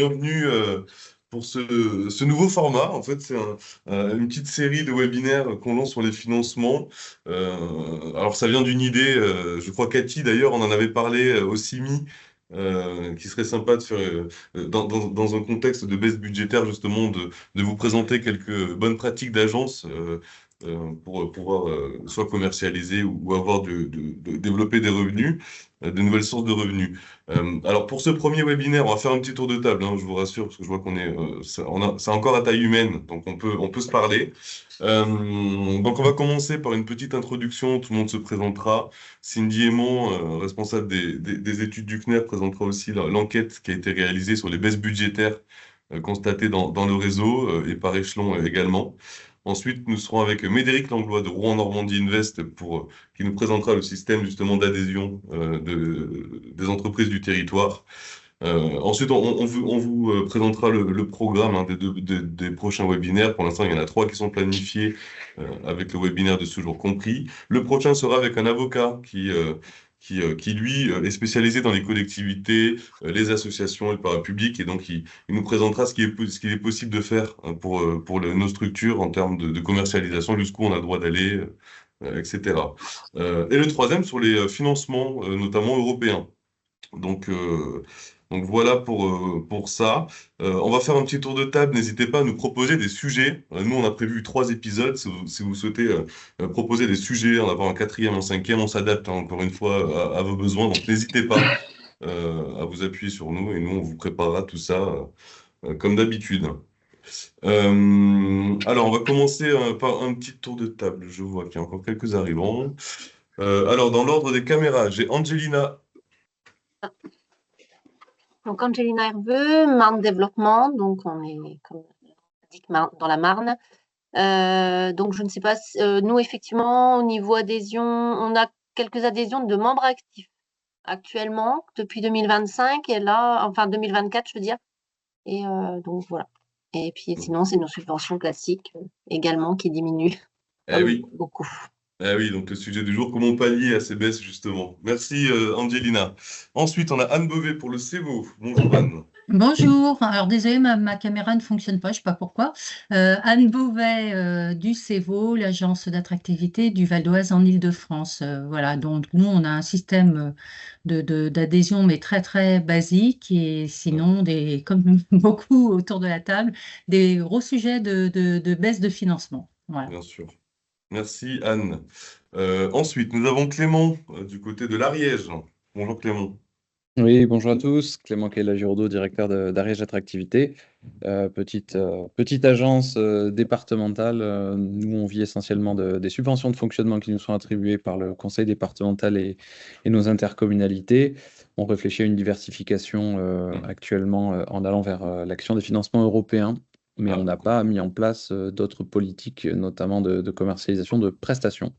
bienvenue pour ce nouveau format. En fait, c'est une petite série de webinaires qu'on lance sur les financements. Alors, ça vient d'une idée, je crois Cathy d'ailleurs, on en avait parlé au CIMI, qui serait sympa de faire, dans un contexte de baisse budgétaire, justement, de vous présenter quelques bonnes pratiques d'agence. Pour pouvoir soit commercialiser ou avoir de développer des revenus, de nouvelles sources de revenus. Alors pour ce premier webinaire, on va faire un petit tour de table, hein, je vous rassure, parce que je vois qu'on est, c'est encore à taille humaine, donc on peut se parler. Donc on va commencer par une petite introduction, tout le monde se présentera. Cindy Aimant, responsable des études du CNER, présentera aussi l'enquête qui a été réalisée sur les baisses budgétaires constatées dans le réseau et par échelon également. Ensuite, nous serons avec Médéric Langlois de Rouen-Normandie Invest qui nous présentera le système justement d'adhésion des entreprises du territoire. Ensuite, on vous présentera le programme, hein, des prochains webinaires. Pour l'instant, il y en a 3 qui sont planifiés avec le webinaire de ce jour compris. Le prochain sera avec un avocat qui lui, est spécialisé dans les collectivités, les associations et le parapublic. Et donc, il nous présentera ce qu'il est possible de faire hein, pour nos structures en termes de commercialisation, jusqu'où on a le droit d'aller, etc. Et le troisième sur les financements, notamment européens. Donc, euh, donc voilà pour ça. On va faire un petit tour de table. N'hésitez pas à nous proposer des sujets. Nous, on a prévu 3 épisodes. Si vous souhaitez proposer des sujets, en avoir un quatrième, un cinquième, on s'adapte hein, encore une fois à vos besoins. Donc n'hésitez pas à vous appuyer sur nous et nous, on vous préparera tout ça comme d'habitude. Alors, on va commencer par un petit tour de table. Je vois qu'il y a encore quelques arrivants. Alors, dans l'ordre des caméras, j'ai Angelina. Donc, Angelina Herveux, Marne Développement, donc on est, comme on dit, dans la Marne. Donc, je ne sais pas, nous, effectivement, au niveau adhésion, on a quelques adhésions de membres actifs actuellement, depuis 2025, et là, enfin 2024, je veux dire. Et donc, voilà. Et puis, sinon, c'est nos subventions classiques également qui diminuent, Eh comme oui. beaucoup. Ah oui, donc le sujet du jour, comment pallier à ces baisses, justement. Merci, Angelina. Ensuite, on a Anne Beauvais pour le CEVO. Bonjour, Anne. Bonjour, alors désolé, ma caméra ne fonctionne pas, je ne sais pas pourquoi. Anne Beauvais du CEVO, l'agence d'attractivité du Val d'Oise en Île-de-France. Voilà, donc nous, on a un système d'adhésion, mais très très basique, et sinon, comme beaucoup autour de la table, des gros sujets de baisse de financement. Voilà. Bien sûr. Merci, Anne. Ensuite, nous avons Clément du côté de l'Ariège. Bonjour, Clément. Oui, bonjour à tous. Clément Kayla-Giroudot, directeur d'Ariège Attractivité. Petite agence départementale. Nous, on vit essentiellement des subventions de fonctionnement qui nous sont attribuées par le conseil départemental et nos intercommunalités. On réfléchit à une diversification actuellement en allant vers l'action des financements européens, mais on n'a pas mis en place d'autres politiques, notamment de commercialisation de prestations.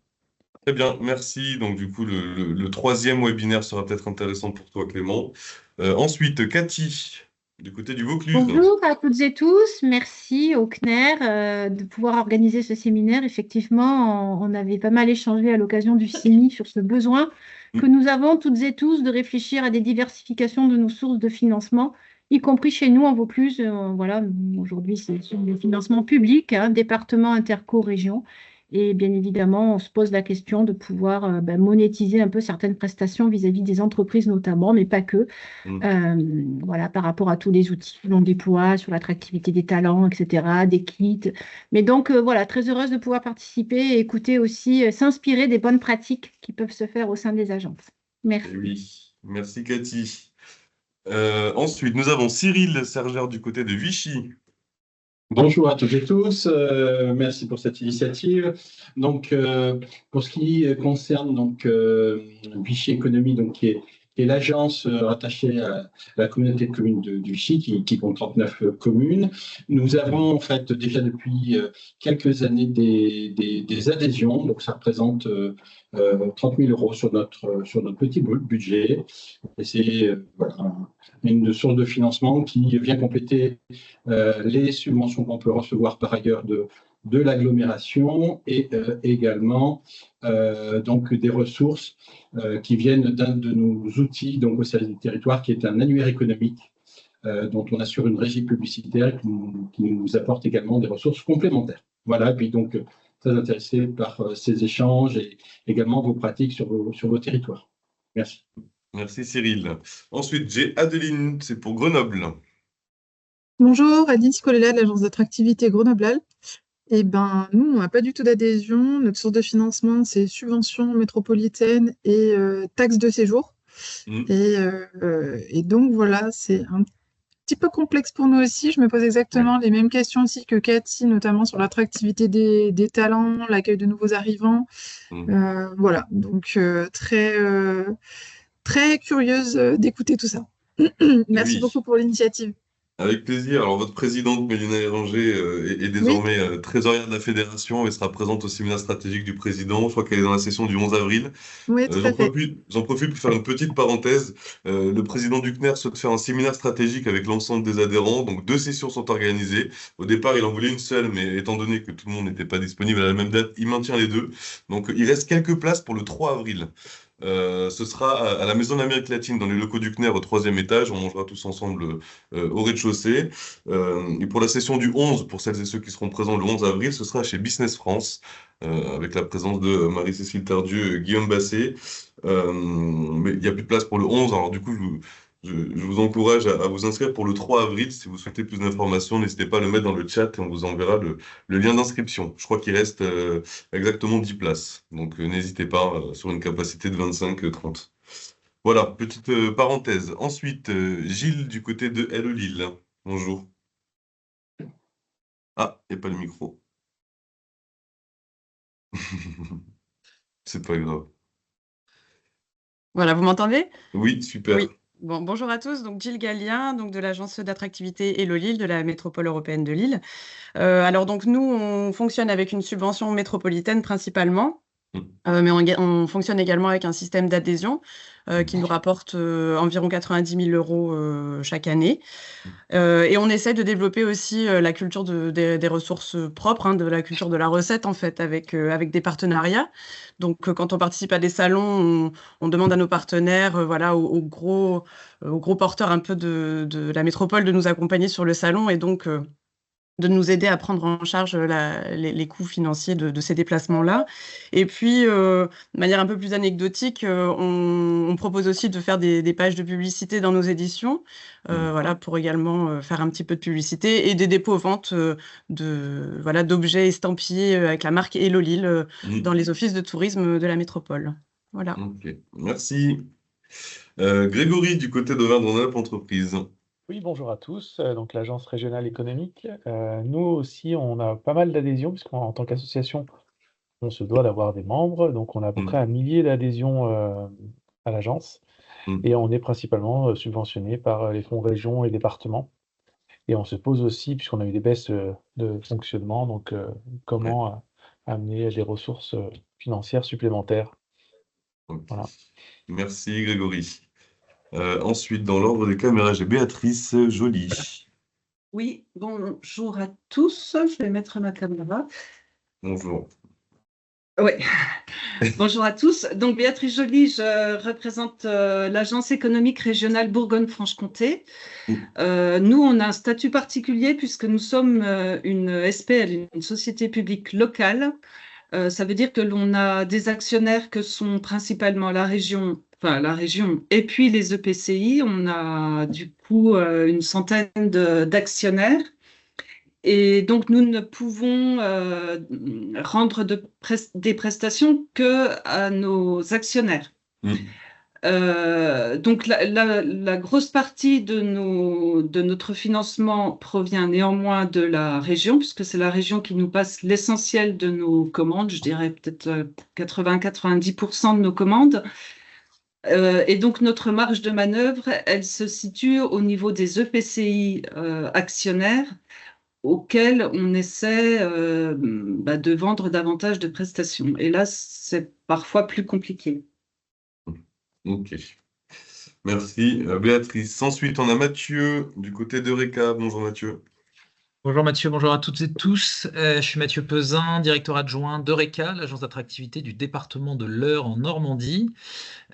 Très bien, merci. Donc, du coup, le troisième webinaire sera peut-être intéressant pour toi, Clément. Ensuite, Cathy, du côté du Vaucluse. Bonjour à toutes et tous. Merci au CNER de pouvoir organiser ce séminaire. Effectivement, on avait pas mal échangé à l'occasion du CIMI sur ce besoin que nous avons toutes et tous de réfléchir à des diversifications de nos sources de financement, y compris chez nous en Vaucluse. Voilà, aujourd'hui, ce sont des financements publics, hein, départements, interco, régions. Et bien évidemment, on se pose la question de pouvoir monétiser un peu certaines prestations vis-à-vis des entreprises notamment, mais pas que. Voilà, par rapport à tous les outils que l'on déploie sur l'attractivité des talents, etc., des kits. Mais donc, voilà, très heureuse de pouvoir participer et écouter aussi, s'inspirer des bonnes pratiques qui peuvent se faire au sein des agences. Merci. Oui, merci, Cathy. Ensuite, nous avons Cyril Sergère du côté de Vichy. Bonjour à toutes et tous, merci pour cette initiative. Donc, pour ce qui concerne Vichy Économie, qui est l'agence rattachée à la communauté de communes de Vichy, qui compte 39 communes, nous avons en fait déjà depuis quelques années des adhésions, donc ça représente 30 000 euros sur notre petit budget. Et c'est une source de financement qui vient compléter les subventions qu'on peut recevoir par ailleurs de l'agglomération et également des ressources qui viennent d'un de nos outils au service du territoire qui est un annuaire économique dont on assure une régie publicitaire qui nous apporte également des ressources complémentaires. Voilà, et puis donc très intéressé par ces échanges et également vos pratiques sur vos territoires. Merci. Merci Cyril. Ensuite, j'ai Adeline, c'est pour Grenoble. Bonjour, Adeline Scolela de l'agence d'attractivité Grenoble-Alpes. Eh ben, nous, on n'a pas du tout d'adhésion. Notre source de financement, c'est subventions métropolitaines et taxes de séjour. Mm. Et donc, voilà, c'est un petit peu complexe pour nous aussi. Je me pose exactement les mêmes questions aussi que Cathy, notamment sur l'attractivité des talents, l'accueil de nouveaux arrivants. Voilà, donc très curieuse d'écouter tout ça. Merci Oui. beaucoup pour l'initiative. Avec plaisir. Alors, votre présidente, Mélina Héranger, est désormais trésorière de la fédération et sera présente au séminaire stratégique du président. Je crois qu'elle est dans la session du 11 avril. Oui, tout à fait. J'en profite pour faire une petite parenthèse. Le président du CNER souhaite faire un séminaire stratégique avec l'ensemble des adhérents. Donc, 2 sessions sont organisées. Au départ, il en voulait une seule, mais étant donné que tout le monde n'était pas disponible à la même date, il maintient les 2. Donc, il reste quelques places pour le 3 avril. Ce sera à la Maison d'Amérique latine, dans les locaux du CNER, au 3e étage. On mangera tous ensemble au rez-de-chaussée. Et pour la session du 11, pour celles et ceux qui seront présents le 11 avril, ce sera chez Business France, avec la présence de Marie-Cécile Tardieu, Guillaume Basset. Mais il n'y a plus de place pour le 11, alors du coup, je vous encourage à vous inscrire pour le 3 avril. Si vous souhaitez plus d'informations, n'hésitez pas à le mettre dans le chat et on vous enverra le lien d'inscription. Je crois qu'il reste exactement 10 places. Donc n'hésitez pas sur une capacité de 25-30. Voilà, petite parenthèse. Ensuite, Gilles du côté de LE Lille. Bonjour. Ah, il n'y a pas le micro. C'est pas grave. Voilà, vous m'entendez? Oui, super. Oui. Bon, bonjour à tous, donc Gilles Gallien, donc de l'agence d'attractivité Hello Lille, de la métropole européenne de Lille. Alors donc nous, on fonctionne avec une subvention métropolitaine principalement, mais on fonctionne également avec un système d'adhésion qui nous rapporte environ 90 000 € chaque année. Et on essaie de développer aussi la culture des ressources propres, de la culture de la recette en fait, avec des partenariats. Donc quand on participe à des salons, on demande à nos partenaires, voilà, aux gros porteurs un peu de la métropole de nous accompagner sur le salon et donc de nous aider à prendre en charge les coûts financiers de ces déplacements-là. Et puis, de manière un peu plus anecdotique, on propose aussi de faire des pages de publicité dans nos éditions, voilà, pour également faire un petit peu de publicité et des dépôts-ventes d'objets estampillés avec la marque Hello Lille dans les offices de tourisme de la métropole. Voilà. Ok, merci. Grégory, du côté de Vardronnalpes Entreprises. Oui, bonjour à tous. Donc l'agence régionale économique. Nous aussi, on a pas mal d'adhésions, puisqu'en tant qu'association, on se doit d'avoir des membres. Donc on a à peu près 1 millier d'adhésions à l'agence. Et on est principalement subventionné par les fonds régions et départements. Et on se pose aussi, puisqu'on a eu des baisses de fonctionnement, donc comment amener des ressources financières supplémentaires. Ok. Voilà. Merci Grégory. Ensuite, dans l'ordre des caméras, j'ai Béatrice Joly. Oui, bonjour à tous. Je vais mettre ma caméra. Bonjour. Oui, bonjour à tous. Donc, Béatrice Joly, je représente l'agence économique régionale Bourgogne-Franche-Comté. Nous, on a un statut particulier puisque nous sommes une SPL, une société publique locale. Ça veut dire que l'on a des actionnaires que sont principalement la région et puis les EPCI. On a du coup une centaine d'actionnaires. Et donc, nous ne pouvons rendre des prestations que à nos actionnaires. Donc, la grosse partie de notre financement provient néanmoins de la région, puisque c'est la région qui nous passe l'essentiel de nos commandes, je dirais peut-être 80-90% de nos commandes. Et donc, notre marge de manœuvre, elle se situe au niveau des EPCI actionnaires, auxquels on essaie de vendre davantage de prestations. Et là, c'est parfois plus compliqué. Ok. Merci Béatrice. Ensuite, on a Mathieu du côté d'Eureka. Bonjour Mathieu. Bonjour Mathieu, bonjour à toutes et tous. Je suis Mathieu Pesin, directeur adjoint d'Eureka, l'agence d'attractivité du département de l'Eure en Normandie.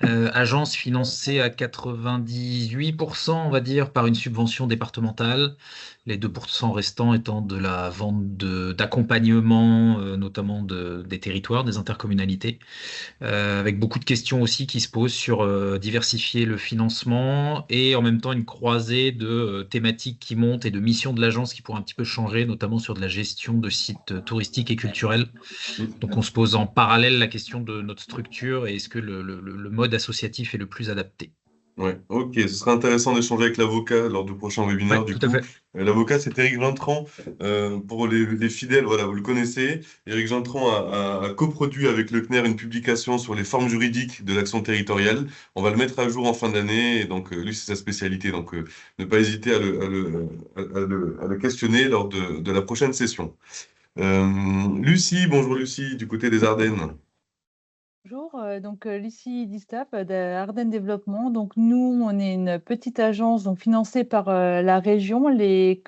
Agence financée à 98%, on va dire, par une subvention départementale, les 2% restants étant de la vente d'accompagnement, notamment des territoires, des intercommunalités, avec beaucoup de questions aussi qui se posent sur diversifier le financement et en même temps une croisée de thématiques qui montent et de missions de l'agence qui pourraient un petit peu changer, notamment sur de la gestion de sites touristiques et culturels. Donc on se pose en parallèle la question de notre structure et est-ce que le mode associatif est le plus adapté. Ouais, ok, ce sera intéressant d'échanger avec l'avocat lors du prochain webinaire. Ouais, Du tout à coup, fait. l'avocat, c'est Éric Gintran. Pour les fidèles, voilà, vous le connaissez. Éric Gintran a coproduit avec le CNER une publication sur les formes juridiques de l'action territoriale. On va le mettre à jour en fin d'année, et donc lui, c'est sa spécialité. Donc, ne pas hésiter à le questionner lors de la prochaine session. Lucie, bonjour Lucie, du côté des Ardennes. Bonjour, donc Lucie Distaff d'Ardennes Développement. Donc nous, on est une petite agence donc financée par la région, les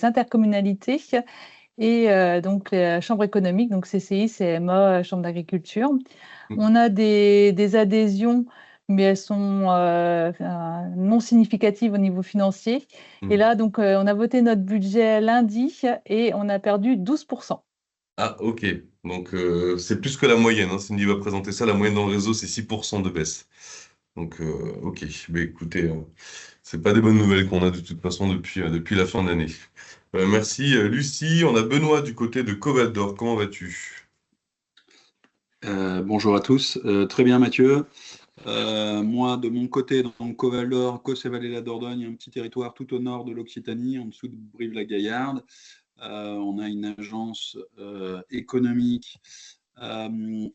intercommunalités et donc la Chambre économique, donc CCI, CMA, Chambre d'agriculture. On a des adhésions, mais elles sont non significatives au niveau financier. Et là, donc on a voté notre budget lundi et on a perdu 12%. Ah, ok. Donc, c'est plus que la moyenne. Hein. Cindy va présenter ça. La moyenne dans le réseau, c'est 6% de baisse. Donc, ok. Mais écoutez, c'est pas des bonnes nouvelles qu'on a de toute façon depuis la fin d'année. Merci, Lucie. On a Benoît du côté de Coval d'Or. Comment vas-tu? Bonjour à tous. Très bien, Mathieu. Moi, de mon côté, dans le Coval d'Or, Causse-et-Vallée-la Dordogne, un petit territoire tout au nord de l'Occitanie, en dessous de Brive-la-Gaillarde. On a une agence économique.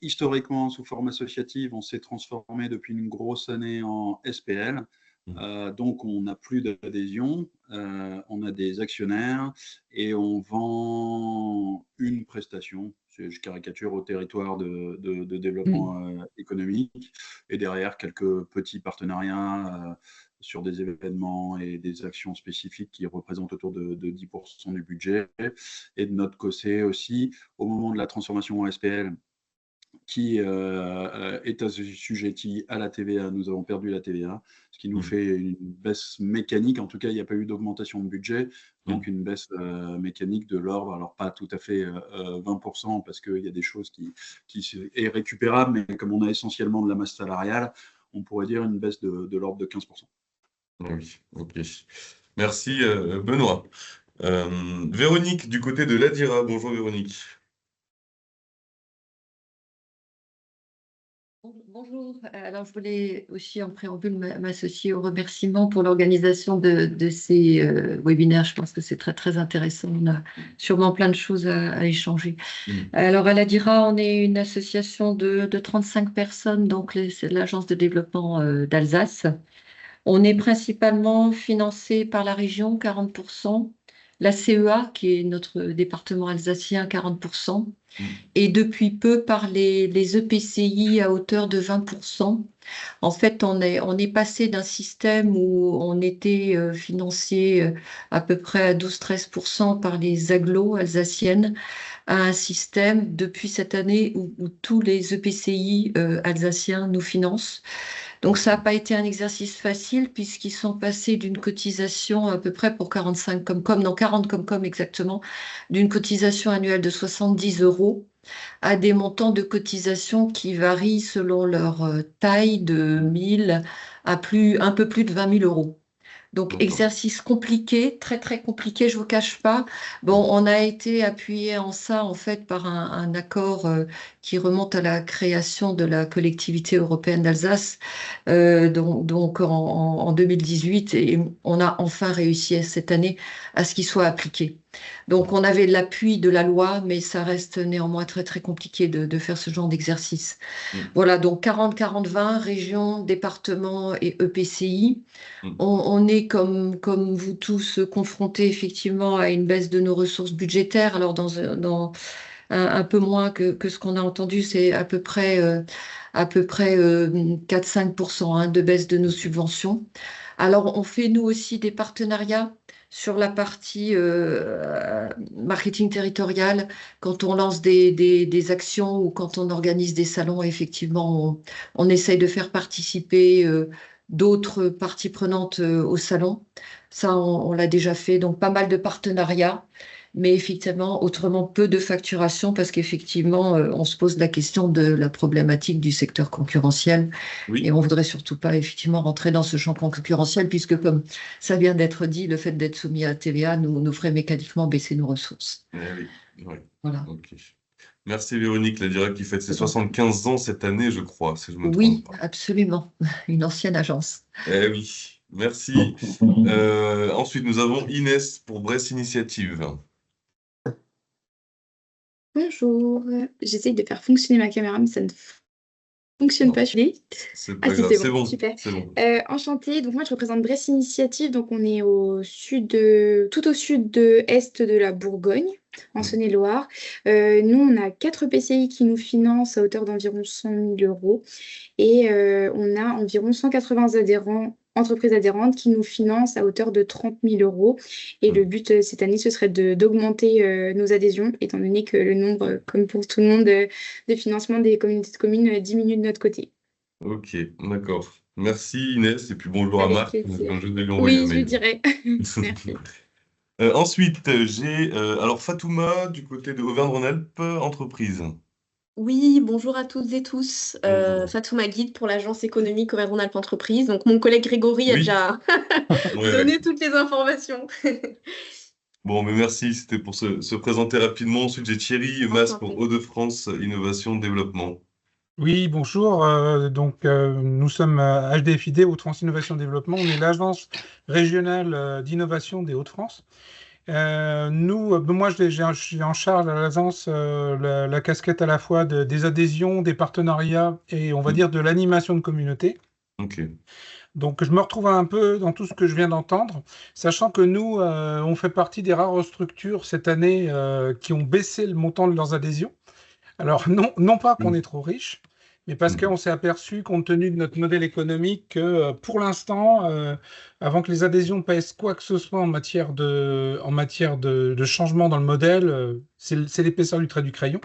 Historiquement, sous forme associative, on s'est transformé depuis une grosse année en SPL. Donc, on n'a plus d'adhésion, on a des actionnaires et on vend une prestation. Je caricature au territoire de développement économique et derrière quelques petits partenariats sur des événements et des actions spécifiques qui représentent autour de 10% du budget. Et de notre côté aussi, au moment de la transformation en SPL, qui est assujetti à la TVA, nous avons perdu la TVA, ce qui nous fait une baisse mécanique. En tout cas, il n'y a pas eu d'augmentation de budget, donc une baisse mécanique de l'ordre, alors pas tout à fait 20%, parce qu'il y a des choses qui est récupérable, mais comme on a essentiellement de la masse salariale, on pourrait dire une baisse de l'ordre de 15%. Oui, ok. Merci, Benoît. Véronique, du côté de l'Adira. Bonjour, Véronique. Bonjour. Alors, je voulais aussi en préambule m'associer aux remerciements pour l'organisation de ces webinaires. Je pense que c'est très, très intéressant. On a sûrement plein de choses à échanger. Alors, à l'Adira, on est une association de 35 personnes, donc c'est l'agence de développement d'Alsace. On est principalement financé par la région, 40%, la CEA, qui est notre département alsacien, 40%, et depuis peu par les EPCI à hauteur de 20%. En fait, on est passé d'un système où on était financé à peu près à 12-13% par les agglos alsaciennes à un système depuis cette année où tous les EPCI alsaciens nous financent. Donc, ça n'a pas été un exercice facile puisqu'ils sont passés d'une cotisation à peu près pour 40 Comcom exactement, d'une cotisation annuelle de 70 € à des montants de cotisation qui varient selon leur taille de 1000 à un peu plus de 20 000 €. Donc, exercice compliqué, très, très compliqué, je ne vous cache pas. Bon, on a été appuyé en ça, en fait, par un accord qui remonte à la création de la collectivité européenne d'Alsace, donc en 2018, et on a enfin réussi cette année à ce qu'il soit appliqué. Donc, on avait l'appui de la loi, mais ça reste néanmoins très, très compliqué de faire ce genre d'exercice. Voilà, donc 40-40-20, région, département et EPCI. On est, comme vous tous, confrontés effectivement à une baisse de nos ressources budgétaires. Alors, dans un peu moins que ce qu'on a entendu, c'est à peu près 4-5% de baisse de nos subventions. Alors, on fait nous aussi des partenariats sur la partie marketing territorial, quand on lance des actions ou quand on organise des salons, effectivement, on essaye de faire participer d'autres parties prenantes au salon. Ça, on l'a déjà fait, donc pas mal de partenariats, mais effectivement, autrement peu de facturation parce qu'effectivement, on se pose la question de la problématique du secteur concurrentiel et on voudrait surtout pas effectivement rentrer dans ce champ concurrentiel puisque comme ça vient d'être dit, le fait d'être soumis à TVA nous ferait mécaniquement baisser nos ressources. Oui. Voilà. Ok. Merci Véronique, la directe qui fête ses 75 ans cette année, je crois, si je me Oui, trompe pas. absolument. Une ancienne agence. Eh oui, merci. Ensuite, nous avons Inès pour Brest Initiative. Bonjour, j'essaye de faire fonctionner ma caméra, mais ça ne fonctionne pas. Je suis C'est Ah pas si, grave, c'est c'est bon, bon, super. c'est bon. Enchantée, donc moi je représente Brest Initiative, donc on est tout au sud est de la Bourgogne, en Saône-et-Loire. Nous, on a 4 PCI qui nous financent à hauteur d'environ 100 000 euros et on a environ 180 entreprises adhérentes qui nous financent à hauteur de 30 000 euros. Et le but cette année, ce serait d'augmenter nos adhésions, étant donné que le nombre, comme pour tout le monde, de financement des communautés de communes diminue de notre côté. Ok, d'accord. Merci Inès, et puis bonjour à Avec Marc, plaisir. je vais lui envoyer un Oui, je lui mail. dirai. Merci. Ensuite, j'ai alors Fatouma du côté de Auvergne-Rhône-Alpes, entreprise. Oui, bonjour à toutes et tous. Fatouma Guide pour l'agence économique Auvergne-Rhône-Alpes Entreprises. Donc, mon collègue Grégory a Oui. déjà donné toutes les informations. Bon, mais merci, c'était pour se présenter rapidement. Ensuite, j'ai Thierry Mas pour Hauts-de-France Innovation Développement. Oui, bonjour. Nous sommes HDFID, Hauts-de-France Innovation Développement. On est l'agence régionale d'innovation des Hauts-de-France. Moi, j'ai en charge à l'agence la casquette à la fois des adhésions, des partenariats et on va dire de l'animation de communauté. Ok. Donc, je me retrouve un peu dans tout ce que je viens d'entendre, sachant que nous, on fait partie des rares structures cette année qui ont baissé le montant de leurs adhésions. Alors, non pas qu'on est trop riche, mais parce qu'on s'est aperçu, compte tenu de notre modèle économique, que pour l'instant, avant que les adhésions pèsent quoi que ce soit en matière de changement dans le modèle, c'est l'épaisseur du trait du crayon.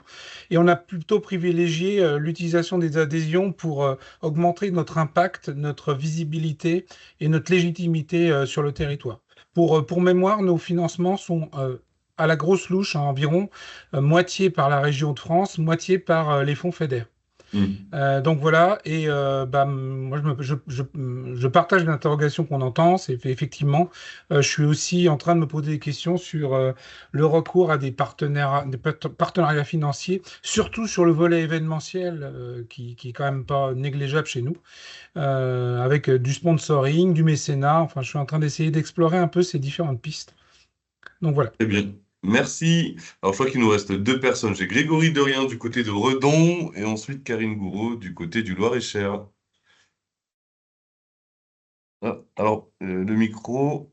Et on a plutôt privilégié l'utilisation des adhésions pour augmenter notre impact, notre visibilité et notre légitimité sur le territoire. Pour mémoire, nos financements sont à la grosse louche, environ moitié par la région de France, moitié par les fonds FEDER. Donc voilà, et moi je partage l'interrogation qu'on entend, c'est effectivement, je suis aussi en train de me poser des questions sur le recours à des partenariats financiers, surtout sur le volet événementiel qui est quand même pas négligeable chez nous, avec du sponsoring, du mécénat, enfin je suis en train d'essayer d'explorer un peu ces différentes pistes. Donc voilà. Très bien. Merci. Alors, je crois qu'il nous reste 2 personnes. J'ai Grégory Derrien du côté de Redon et ensuite Karine Gouraud du côté du Loir-et-Cher. Alors, le micro.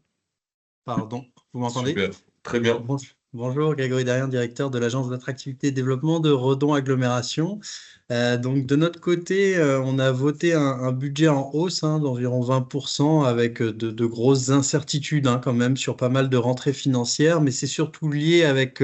Pardon, vous m'entendez? Super, très bien. Bonjour, Grégory Derrien, directeur de l'agence d'attractivité et développement de Redon Agglomération. Donc de notre côté, on a voté un budget en hausse d'environ 20% avec de grosses incertitudes quand même sur pas mal de rentrées financières, mais c'est surtout lié avec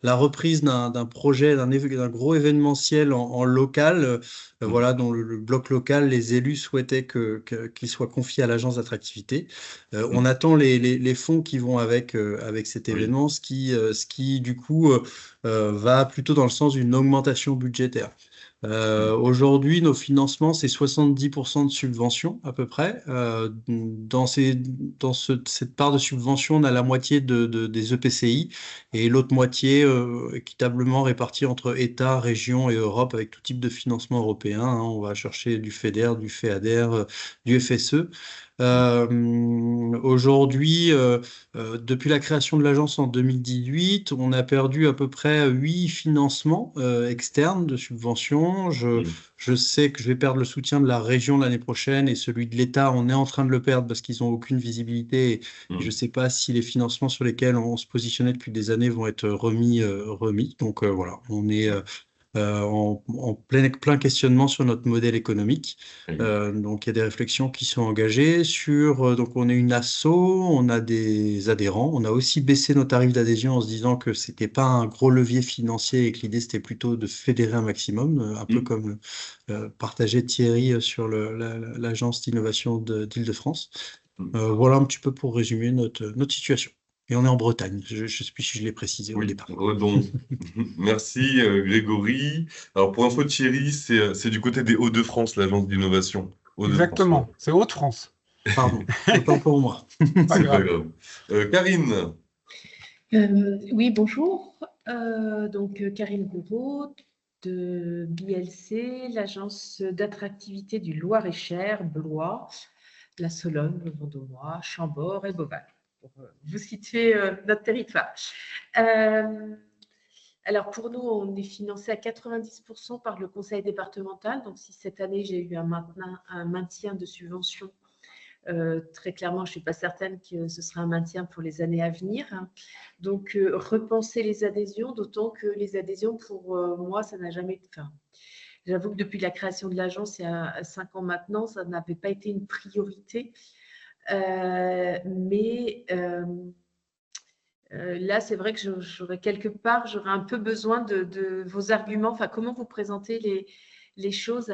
la reprise d'un projet, d'un gros événementiel en local, voilà, dont le bloc local, les élus souhaitaient qu'il soit confié à l'agence d'attractivité. On attend les fonds qui vont avec cet événement, ce qui du coup va plutôt dans le sens d'une augmentation budgétaire. Aujourd'hui, nos financements, c'est 70% de subventions à peu près. Dans cette part de subvention, on a la moitié des EPCI et l'autre moitié équitablement répartie entre État, région et Europe avec tout type de financement européen. On va chercher du FEDER, du FEADER, du FSE. Aujourd'hui, depuis la création de l'agence en 2018, on a perdu à peu près 8 financements externes de subventions. Je sais que je vais perdre le soutien de la région l'année prochaine et celui de l'État, on est en train de le perdre parce qu'ils n'ont aucune visibilité. Et je ne sais pas si les financements sur lesquels on se positionnait depuis des années vont être remis. Donc voilà, on est en plein questionnement sur notre modèle économique. Donc, il y a des réflexions qui sont engagées sur. Donc, on est une asso, on a des adhérents. On a aussi baissé nos tarifs d'adhésion en se disant que ce n'était pas un gros levier financier et que l'idée, c'était plutôt de fédérer un maximum, un peu comme partageait Thierry sur l'agence d'innovation d'Île-de-France. Voilà un petit peu pour résumer notre situation. Et on est en Bretagne. Je ne sais plus si je l'ai précisé au départ. Redon. Merci Grégory. Alors pour info, Thierry, c'est du côté des Hauts-de-France, l'agence d'innovation. Exactement, c'est Hauts-de-France. Pardon, autant pour moi. Pas grave. Karine. Oui, bonjour. Donc Karine Gouraud de BLC, l'agence d'attractivité du Loir-et-Cher, Blois, la Sologne, le Vendômois, Chambord et Beauval, pour vous situer notre territoire. Alors pour nous, on est financé à 90% par le conseil départemental. Donc si cette année, j'ai eu un maintien de subvention, très clairement, je ne suis pas certaine que ce sera un maintien pour les années à venir. Donc repenser les adhésions, d'autant que les adhésions, pour moi, ça n'a jamais été... Enfin, j'avoue que depuis la création de l'agence, il y a 5 ans maintenant, ça n'avait pas été une priorité. Mais là, c'est vrai que j'aurais un peu besoin de vos arguments. Enfin, comment vous présentez les choses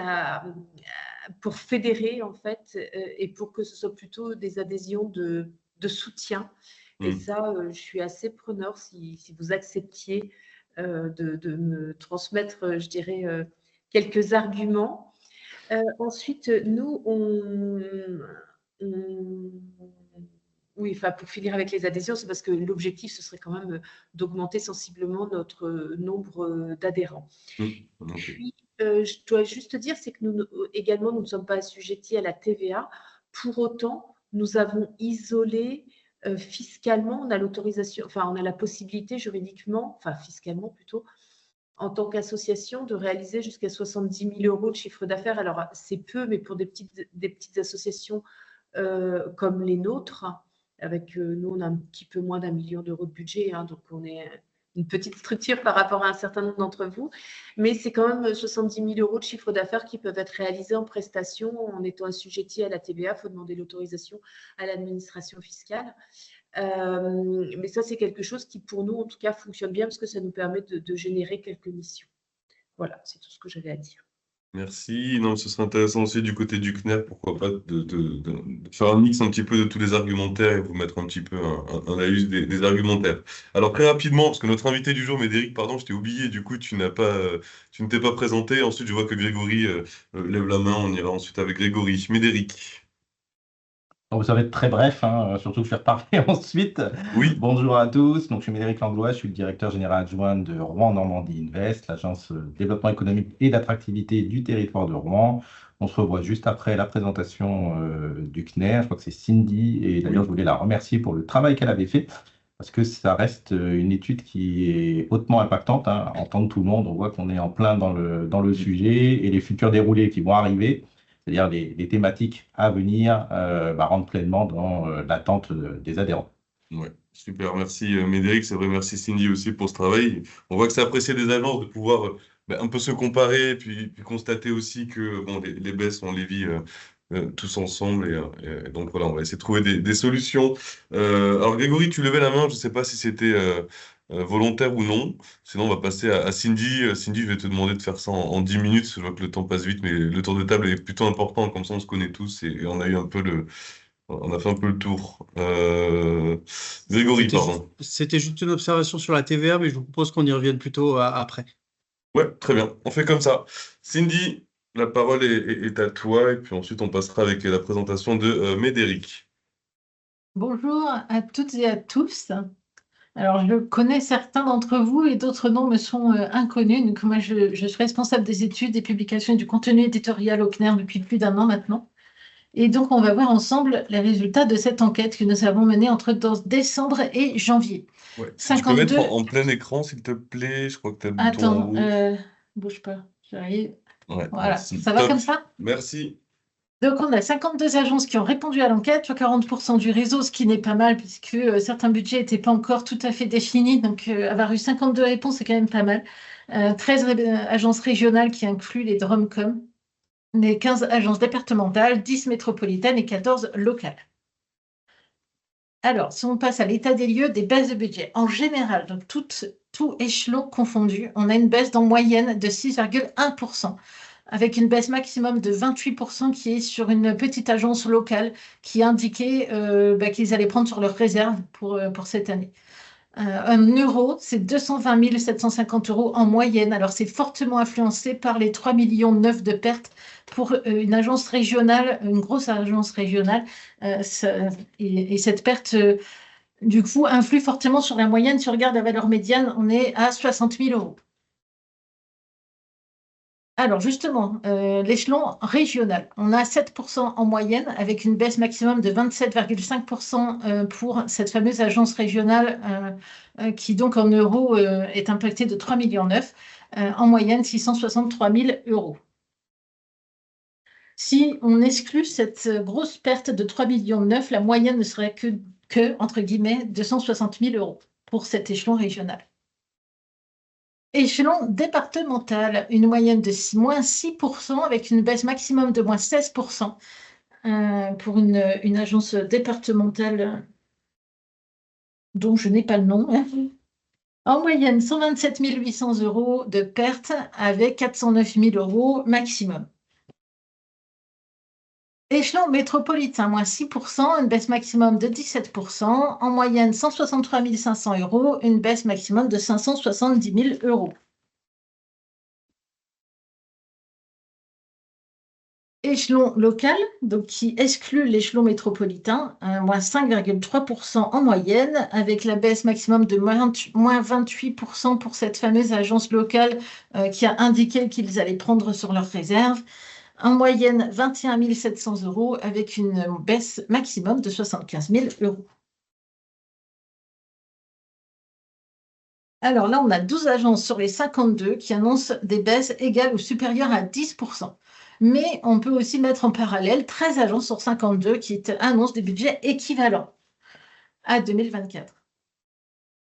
pour fédérer, en fait, et pour que ce soit plutôt des adhésions de soutien. Et ça, je suis assez preneur si vous acceptiez de me transmettre, je dirais, quelques arguments. Ensuite, nous, oui, enfin, pour finir avec les adhésions, c'est parce que l'objectif, ce serait quand même d'augmenter sensiblement notre nombre d'adhérents. Puis, je dois juste dire, c'est que nous également, nous ne sommes pas assujettis à la TVA. Pour autant, nous avons isolé fiscalement, on a l'autorisation, enfin, on a la possibilité juridiquement, enfin, fiscalement plutôt, en tant qu'association, de réaliser jusqu'à 70 000 € de chiffre d'affaires. Alors, c'est peu, mais pour des petites associations comme les nôtres, avec nous, on a un petit peu moins d'1 million d'euros de budget, hein, donc on est une petite structure par rapport à un certain nombre d'entre vous, mais c'est quand même 70 000 € de chiffre d'affaires qui peuvent être réalisés en prestation en étant assujettis à la TVA. Il faut demander l'autorisation à l'administration fiscale. Mais ça, c'est quelque chose qui, pour nous, en tout cas, fonctionne bien parce que ça nous permet de générer quelques missions. Voilà, c'est tout ce que j'avais à dire. Merci. Non, ce serait intéressant aussi du côté du CNER, pourquoi pas, de faire un mix un petit peu de tous les argumentaires et vous mettre un petit peu un laïus des argumentaires. Alors très rapidement, parce que notre invité du jour, Médéric, pardon, je t'ai oublié, du coup tu ne t'es pas présenté. Ensuite, je vois que Grégory lève la main, on ira ensuite avec Grégory. Médéric. Donc, ça va être très bref, hein, surtout que je vais reparler ensuite. Oui. Bonjour à tous, donc, je suis Médéric Langlois, je suis le directeur général adjoint de Rouen Normandie Invest, l'agence de développement économique et d'attractivité du territoire de Rouen. On se revoit juste après la présentation du CNER, je crois que c'est Cindy, et d'ailleurs je voulais la remercier pour le travail qu'elle avait fait, parce que ça reste une étude qui est hautement impactante, hein, entendre tout le monde, on voit qu'on est en plein dans le sujet, et les futurs déroulés qui vont arriver, c'est-à-dire les thématiques à venir, rentrent pleinement dans l'attente des adhérents. Ouais, super, merci Médéric, c'est vrai, merci Cindy aussi pour ce travail. On voit que c'est apprécié des agences de pouvoir un peu se comparer, puis constater aussi que bon, les baisses, on les vit tous ensemble, et donc voilà, on va essayer de trouver des solutions. Alors Grégory, tu levais la main, je ne sais pas si c'était volontaire ou non. Sinon, on va passer à Cindy. Cindy, je vais te demander de faire ça en 10 minutes. Je vois que le temps passe vite, mais le tour de table est plutôt important. Comme ça, on se connaît tous et on a eu un peu on a fait un peu le tour. Grégory, pardon. C'était juste une observation sur la TVA, mais je vous propose qu'on y revienne plutôt après. Ouais, très bien. On fait comme ça. Cindy, la parole est à toi. Et puis ensuite, on passera avec la présentation de Médéric. Bonjour à toutes et à tous. Alors, je connais certains d'entre vous et d'autres noms me sont inconnus. Donc, moi, je suis responsable des études, des publications et du contenu éditorial au CNER depuis plus d'1 an maintenant. Et donc, on va voir ensemble les résultats de cette enquête que nous avons menée entre décembre et janvier. Ouais. 52... Tu peux mettre en plein écran, s'il te plaît? Je crois que tu as le bouton rouge. Bouge pas, j'arrive. Ouais, voilà, merci. Ça va comme ça? Merci. Donc, on a 52 agences qui ont répondu à l'enquête, soit 40% du réseau, ce qui n'est pas mal puisque certains budgets n'étaient pas encore tout à fait définis. Donc, avoir eu 52 réponses, c'est quand même pas mal. 13 agences régionales qui incluent les DROMCOM, les 15 agences départementales, 10 métropolitaines et 14 locales. Alors, si on passe à l'état des lieux des baisses de budget, en général, donc tout échelon confondu, on a une baisse en moyenne de 6,1%, avec une baisse maximum de 28% qui est sur une petite agence locale qui indiquait qu'ils allaient prendre sur leur réserve pour cette année. Un euro, c'est 220 750 € en moyenne. Alors, c'est fortement influencé par les 3,9 millions de pertes pour une agence régionale, une grosse agence régionale. Et cette perte, du coup, influe fortement sur la moyenne. Si on regarde la valeur médiane, on est à 60 000 €. Alors, justement, l'échelon régional, on a 7% en moyenne, avec une baisse maximum de 27,5% pour cette fameuse agence régionale qui, donc, en euros, est impactée de 3,9 millions, en moyenne 663 000 €. Si on exclut cette grosse perte de 3,9 millions, la moyenne ne serait que entre guillemets, 260 000 € pour cet échelon régional. Échelon départemental, une moyenne de moins 6% avec une baisse maximum de moins 16% pour une agence départementale dont je n'ai pas le nom. En moyenne, 127 800 € de perte avec 409 000 € maximum. Échelon métropolitain, moins 6%, une baisse maximum de 17%. En moyenne, 163 500 €, une baisse maximum de 570 000 €. Échelon local, donc qui exclut l'échelon métropolitain, moins 5,3% en moyenne, avec la baisse maximum de moins 28% pour cette fameuse agence locale qui a indiqué qu'ils allaient prendre sur leur réserve. En moyenne, 21 700 € avec une baisse maximum de 75 000 €. Alors là, on a 12 agences sur les 52 qui annoncent des baisses égales ou supérieures à 10%. Mais on peut aussi mettre en parallèle 13 agences sur 52 qui annoncent des budgets équivalents à 2024.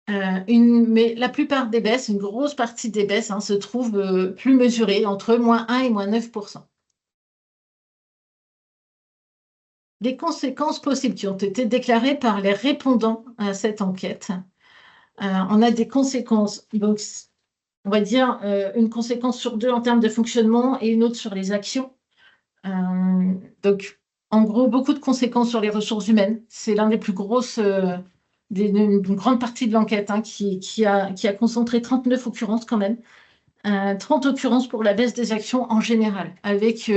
Mais la plupart des baisses, une grosse partie des baisses se trouve plus mesurée, entre moins 1 et moins 9%. Les conséquences possibles qui ont été déclarées par les répondants à cette enquête. On a des conséquences, donc on va dire une conséquence sur 2 en termes de fonctionnement et une autre sur les actions. Donc, en gros, beaucoup de conséquences sur les ressources humaines. C'est l'un des plus grosses, une grande partie de l'enquête qui a concentré 39 occurrences quand même. 30 occurrences pour la baisse des actions en général, avec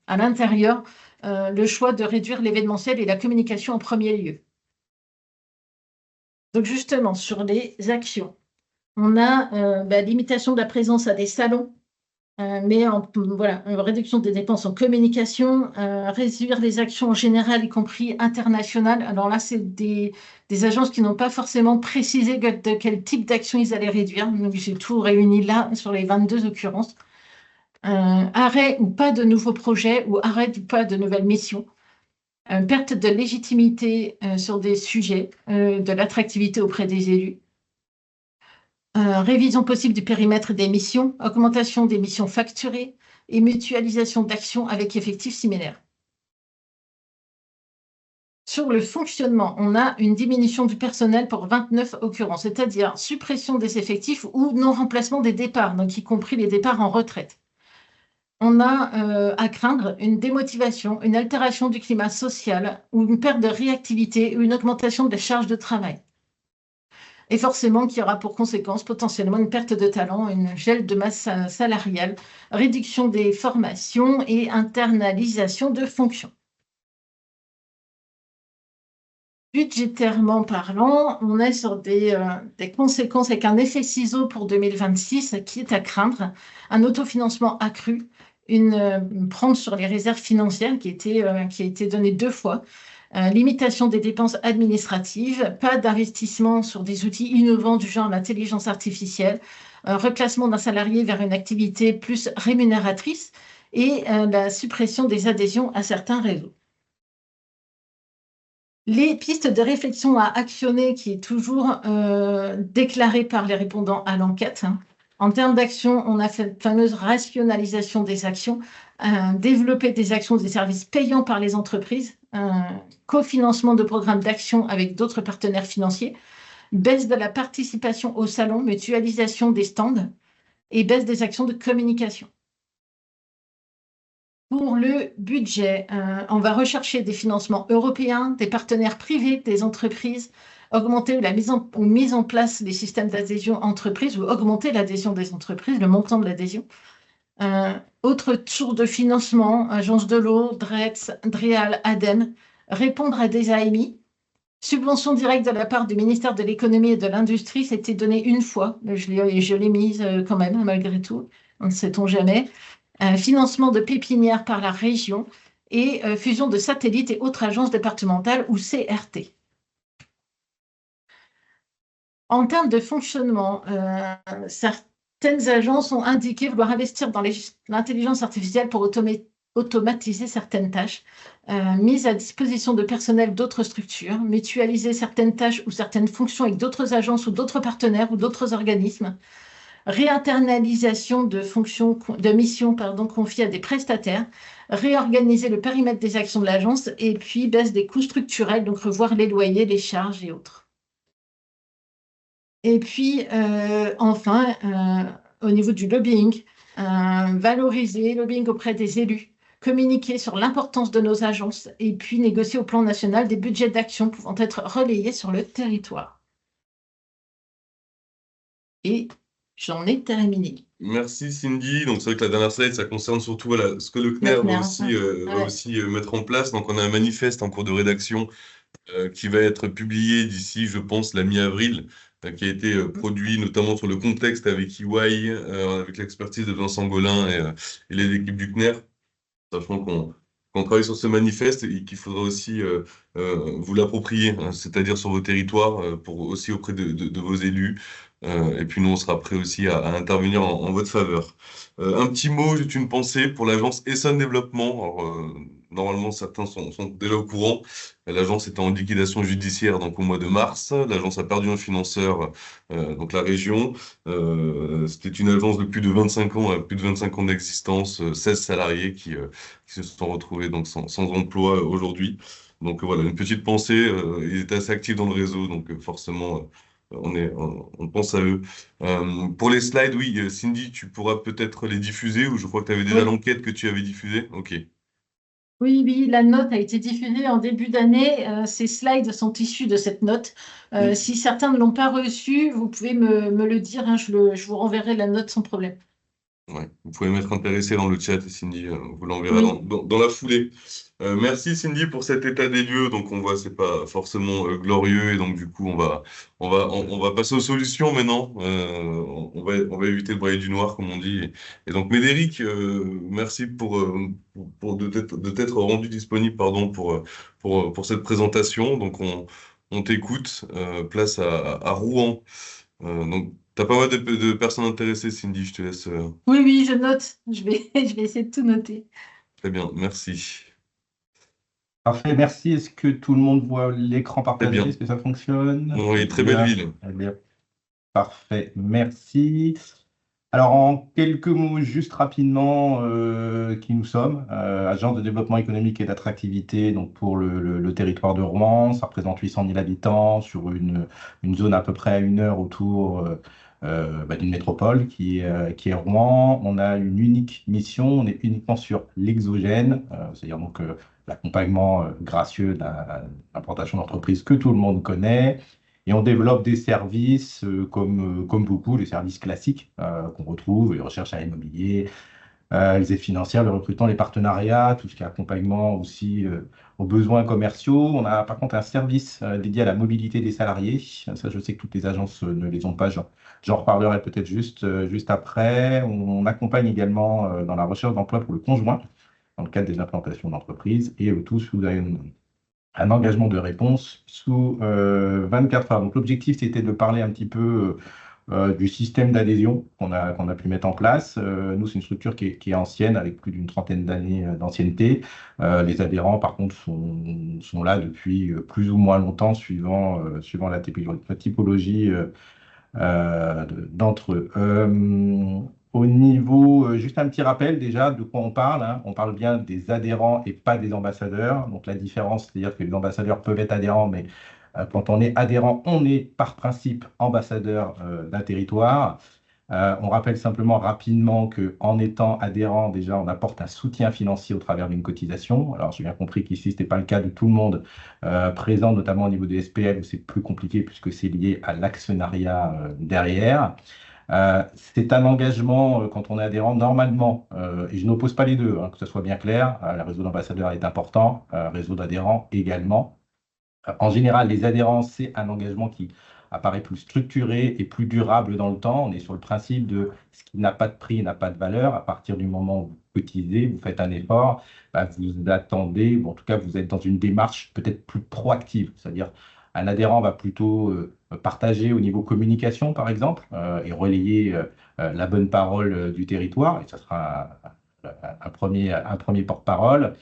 à l'intérieur le choix de réduire l'événementiel et la communication en premier lieu. Donc justement, sur les actions, on a limitation de la présence à des salons, mais voilà, une réduction des dépenses en communication, réduire les actions en général, y compris internationales. Alors là, c'est des agences qui n'ont pas forcément précisé de quel type d'action ils allaient réduire. Donc j'ai tout réuni là sur les 22 occurrences. Arrêt ou pas de nouveaux projets ou arrêt ou pas de nouvelles missions. Perte de légitimité sur des sujets, de l'attractivité auprès des élus. Révision possible du périmètre des missions, augmentation des missions facturées et mutualisation d'actions avec effectifs similaires. Sur le fonctionnement, on a une diminution du personnel pour 29 occurrences, c'est-à-dire suppression des effectifs ou non-remplacement des départs, donc y compris les départs en retraite. On a à craindre une démotivation, une altération du climat social ou une perte de réactivité ou une augmentation des charges de travail. Et forcément, qui aura pour conséquence potentiellement une perte de talent, une gel de masse salariale, réduction des formations et internalisation de fonctions. Budgétairement parlant, on est sur des conséquences avec un effet ciseau pour 2026 qui est à craindre, un autofinancement accru, une prendre sur les réserves financières qui a été donnée 2 fois, limitation des dépenses administratives, pas d'investissement sur des outils innovants du genre l'intelligence artificielle, reclassement d'un salarié vers une activité plus rémunératrice et la suppression des adhésions à certains réseaux. Les pistes de réflexion à actionner qui est toujours déclarée par les répondants à l'enquête. En termes d'action, on a fait la fameuse rationalisation des actions, développer des actions, des services payants par les entreprises, cofinancement de programmes d'action avec d'autres partenaires financiers, baisse de la participation au salon, mutualisation des stands et baisse des actions de communication. Pour le budget, on va rechercher des financements européens, des partenaires privés, des entreprises, augmenter la mise en place des systèmes d'adhésion entreprise ou augmenter l'adhésion des entreprises, le montant de l'adhésion. Autre source de financement, Agence de l'eau, DREETS, DREAL, ADEME, répondre à des AMI. Subvention directe de la part du ministère de l'économie et de l'industrie, c'était donné une fois, je l'ai mise quand même, malgré tout, ne sait-on jamais. Financement de pépinières par la région et fusion de satellites et autres agences départementales ou CRT. En termes de fonctionnement, certaines agences ont indiqué vouloir investir dans l'intelligence artificielle pour automatiser certaines tâches, mise à disposition de personnel d'autres structures, mutualiser certaines tâches ou certaines fonctions avec d'autres agences ou d'autres partenaires ou d'autres organismes, réinternalisation de missions confiées à des prestataires, réorganiser le périmètre des actions de l'agence et puis baisse des coûts structurels, donc revoir les loyers, les charges et autres. Et puis, enfin, au niveau du lobbying, valoriser le lobbying auprès des élus, communiquer sur l'importance de nos agences et puis négocier au plan national des budgets d'action pouvant être relayés sur le territoire. Et j'en ai terminé. Merci Cindy. Donc c'est vrai que la dernière slide, ça concerne surtout voilà, ce que le CNER va aussi mettre en place. Donc on a un manifeste en cours de rédaction qui va être publié d'ici, je pense, la mi-avril, qui a été produit notamment sur le contexte avec EY, avec l'expertise de Vincent Golin et les équipes du CNER, sachant qu'on travaille sur ce manifeste et qu'il faudra aussi vous l'approprier, hein, c'est-à-dire sur vos territoires, pour aussi auprès de vos élus. Et puis nous, on sera prêts aussi à intervenir en votre faveur. Un petit mot, j'ai une pensée pour l'agence Essonne Développement. Alors, normalement, certains sont déjà au courant. L'agence était en liquidation judiciaire donc au mois de mars. L'agence a perdu un financeur, donc la région. C'était une agence de plus de 25 ans, plus de 25 ans d'existence, 16 salariés qui se sont retrouvés donc sans emploi aujourd'hui. Donc voilà, une petite pensée. Ils étaient assez actifs dans le réseau, donc forcément... on pense à eux. Pour les slides, oui, Cindy, tu pourras peut-être les diffuser, ou je crois que tu avais déjà l'enquête que tu avais diffusée. Ok. Oui, la note a été diffusée en début d'année. Ces slides sont issus de cette note. Si certains ne l'ont pas reçue, vous pouvez me le dire, hein, je vous renverrai la note sans problème. Ouais, vous pouvez mettre intéressé dans le chat et Cindy vous l'enverra dans la foulée. Merci Cindy pour cet état des lieux. Donc on voit c'est pas forcément glorieux et donc du coup on va passer aux solutions maintenant. On va éviter de brailler du noir comme on dit. Et donc Médéric, merci de t'être rendu disponible pour cette présentation. Donc on t'écoute. Place à Rouen. Donc t'as pas mal de personnes intéressées, Cindy, je te laisse. Oui, je note. Je vais essayer de tout noter. Très bien, merci. Parfait, merci. Est-ce que tout le monde voit l'écran partagé? Est-ce que ça fonctionne? Oui, très belle ville. Parfait, merci. Alors, en quelques mots, juste rapidement, qui nous sommes, agence de développement économique et d'attractivité donc pour le territoire de Rouen. Ça représente 800 000 habitants sur une zone à peu près à 1 heure autour d'une métropole qui est Rouen. On a une unique mission, on est uniquement sur l'exogène, c'est-à-dire donc l'accompagnement gracieux d'implantation d'entreprise que tout le monde connaît. Et on développe des services comme beaucoup, les services classiques qu'on retrouve, les recherches à l'immobilier, les aides financières, le recrutement, les partenariats, tout ce qui est accompagnement aussi aux besoins commerciaux. On a par contre un service dédié à la mobilité des salariés. Ça, je sais que toutes les agences ne les ont pas. J'en reparlerai peut-être juste après. On accompagne également dans la recherche d'emploi pour le conjoint, dans le cadre des implantations d'entreprises, et le tout sous un engagement de réponse sous 24 heures. Donc l'objectif, c'était de parler un petit peu du système d'adhésion qu'on a pu mettre en place. Nous, c'est une structure qui est ancienne, avec plus d'une trentaine d'années d'ancienneté. Les adhérents, par contre, sont là depuis plus ou moins longtemps, suivant la typologie d'entre eux. Au niveau, juste un petit rappel déjà de quoi on parle, hein. On parle bien des adhérents et pas des ambassadeurs. Donc la différence, c'est-à-dire que les ambassadeurs peuvent être adhérents, mais quand on est adhérent, on est par principe ambassadeur d'un territoire. On rappelle simplement rapidement qu'en étant adhérent, déjà, on apporte un soutien financier au travers d'une cotisation. Alors, j'ai bien compris qu'ici, ce n'était pas le cas de tout le monde présent, notamment au niveau des SPL, où c'est plus compliqué puisque c'est lié à l'actionnariat derrière. C'est un engagement quand on est adhérent, normalement, et je n'oppose pas les deux, hein, que ce soit bien clair, le réseau d'ambassadeurs est important, réseau d'adhérents également. En général, les adhérents, c'est un engagement qui apparaît plus structuré et plus durable dans le temps. On est sur le principe de ce qui n'a pas de prix n'a pas de valeur. À partir du moment où vous cotisez, vous faites un effort, vous attendez, ou en tout cas, vous êtes dans une démarche peut-être plus proactive. C'est-à-dire, un adhérent va plutôt partager au niveau communication, par exemple, et relayer la bonne parole du territoire. Et ça sera un premier porte-parole.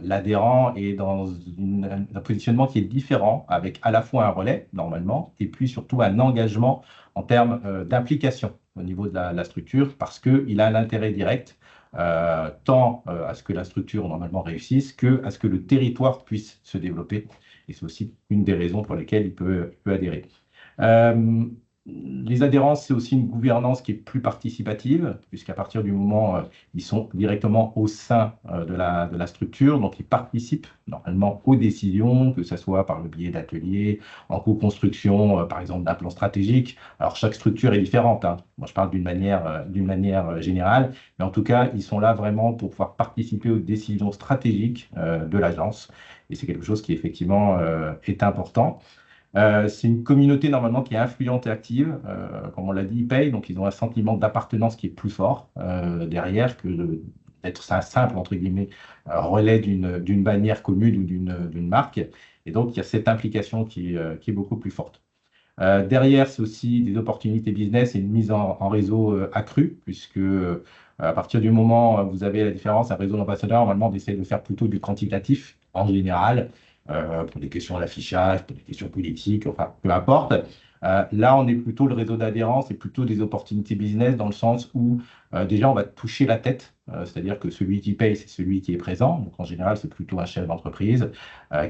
L'adhérent est dans un positionnement qui est différent, avec à la fois un relais, normalement, et puis surtout un engagement en termes d'implication au niveau de la structure, parce qu'il a un intérêt direct, tant à ce que la structure, normalement, réussisse, que à ce que le territoire puisse se développer. Et c'est aussi une des raisons pour lesquelles il peut adhérer. Les adhérents, c'est aussi une gouvernance qui est plus participative, puisqu'à partir du moment où ils sont directement au sein de la structure, donc ils participent normalement aux décisions, que ce soit par le biais d'ateliers, en co-construction, par exemple d'un plan stratégique. Alors chaque structure est différente, hein. Moi je parle d'une manière générale, mais en tout cas, ils sont là vraiment pour pouvoir participer aux décisions stratégiques de l'agence, et c'est quelque chose qui effectivement est important. C'est une communauté normalement qui est influente et active. Comme on l'a dit, ils payent, donc ils ont un sentiment d'appartenance qui est plus fort derrière que d'être un simple, entre guillemets, relais d'une bannière commune ou d'une marque. Et donc, il y a cette implication qui est beaucoup plus forte. Derrière, c'est aussi des opportunités business et une mise en réseau accrue, puisque à partir du moment où vous avez la différence, un réseau d'ambassadeurs, normalement, on essaie de faire plutôt du quantitatif en général. Pour des questions d'affichage, pour des questions politiques, enfin, peu importe. Là, on est plutôt le réseau d'adhérents, c'est plutôt des opportunités business dans le sens où déjà, on va toucher la tête, c'est-à-dire que celui qui paye, c'est celui qui est présent. Donc, en général, c'est plutôt un chef d'entreprise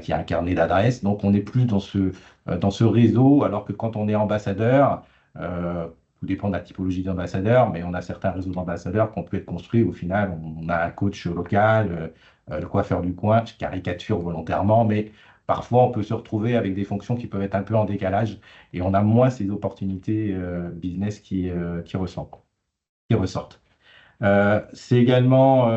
qui a un carnet d'adresses. Donc, on est plus dans ce réseau, alors que quand on est ambassadeur, tout dépend de la typologie d'ambassadeur, mais on a certains réseaux d'ambassadeurs qui ont pu être construits. Au final, on a un coach local, le coiffeur du coin, je caricature volontairement, mais parfois on peut se retrouver avec des fonctions qui peuvent être un peu en décalage et on a moins ces opportunités business qui ressortent. C'est également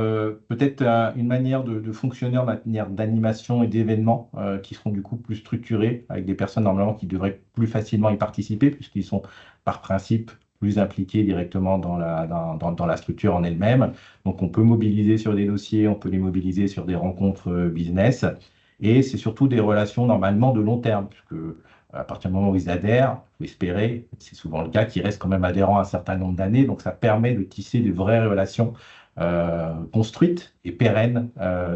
peut-être une manière de fonctionner en matière d'animation et d'événements qui seront du coup plus structurés, avec des personnes normalement qui devraient plus facilement y participer, puisqu'ils sont par principe plus impliqués directement dans la structure en elle-même. Donc on peut mobiliser sur des dossiers, on peut les mobiliser sur des rencontres business, et c'est surtout des relations normalement de long terme, puisque à partir du moment où ils adhèrent, il faut espérer, c'est souvent le cas, qu'ils restent quand même adhérents un certain nombre d'années, donc ça permet de tisser de vraies relations construites et pérennes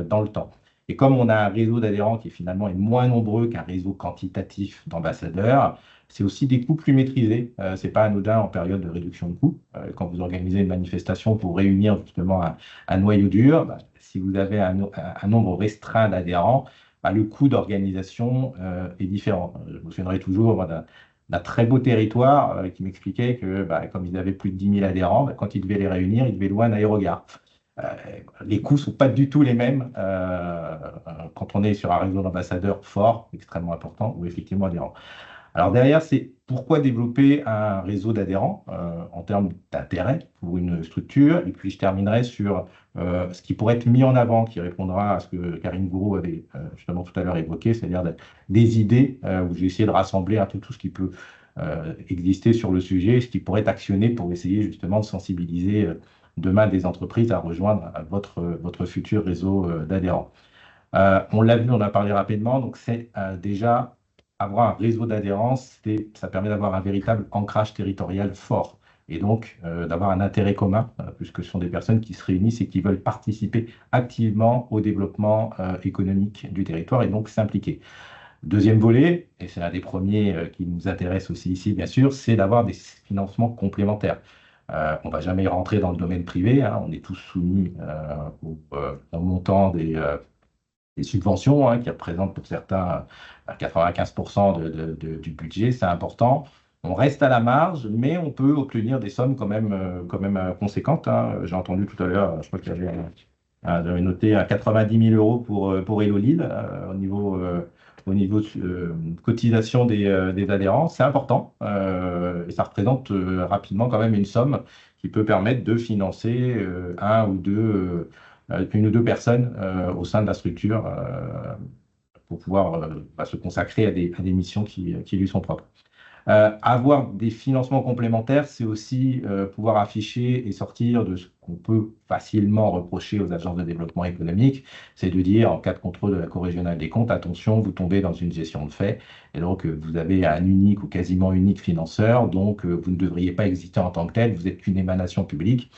dans le temps. Et comme on a un réseau d'adhérents qui finalement est moins nombreux qu'un réseau quantitatif d'ambassadeurs, c'est aussi des coûts plus maîtrisés. Ce n'est pas anodin en période de réduction de coûts. Quand vous organisez une manifestation pour réunir justement un noyau dur, si vous avez un nombre restreint d'adhérents, le coût d'organisation est différent. Je me souviendrai toujours d'un très beau territoire qui m'expliquait que comme ils avaient plus de 10 000 adhérents, quand ils devaient les réunir, ils devaient louer un aérogare. Les coûts ne sont pas du tout les mêmes quand on est sur un réseau d'ambassadeurs fort, extrêmement important, ou effectivement adhérents. Alors derrière, c'est pourquoi développer un réseau d'adhérents en termes d'intérêt pour une structure. Et puis je terminerai sur ce qui pourrait être mis en avant, qui répondra à ce que Karine Gouraud avait justement tout à l'heure évoqué, c'est-à-dire des idées où j'ai essayé de rassembler un peu tout ce qui peut exister sur le sujet, ce qui pourrait être actionné pour essayer justement de sensibiliser demain des entreprises à rejoindre votre futur réseau d'adhérents. On l'a vu, on a parlé rapidement, donc c'est déjà avoir un réseau d'adhérence, ça permet d'avoir un véritable ancrage territorial fort et donc d'avoir un intérêt commun, puisque ce sont des personnes qui se réunissent et qui veulent participer activement au développement économique du territoire et donc s'impliquer. Deuxième volet, et c'est un des premiers qui nous intéresse aussi ici, bien sûr, c'est d'avoir des financements complémentaires. On ne va jamais rentrer dans le domaine privé, hein, on est tous soumis au montant des subventions, hein, qui représentent pour certains 95% du budget, c'est important. On reste à la marge, mais on peut obtenir des sommes quand même conséquentes, hein. J'ai entendu tout à l'heure, je crois qu'il y avait, j'avais noté à 90 000 € pour Hello Lille au niveau cotisation des adhérents. C'est important et ça représente rapidement quand même une somme qui peut permettre de financer une ou deux personnes au sein de la structure pour pouvoir se consacrer à des missions qui lui sont propres. Avoir des financements complémentaires, c'est aussi pouvoir afficher et sortir de ce qu'on peut facilement reprocher aux agences de développement économique, c'est de dire, en cas de contrôle de la Cour régionale des comptes, attention, vous tombez dans une gestion de fait, et donc vous avez un unique ou quasiment unique financeur, donc vous ne devriez pas exister en tant que tel, vous n'êtes qu'une émanation publique,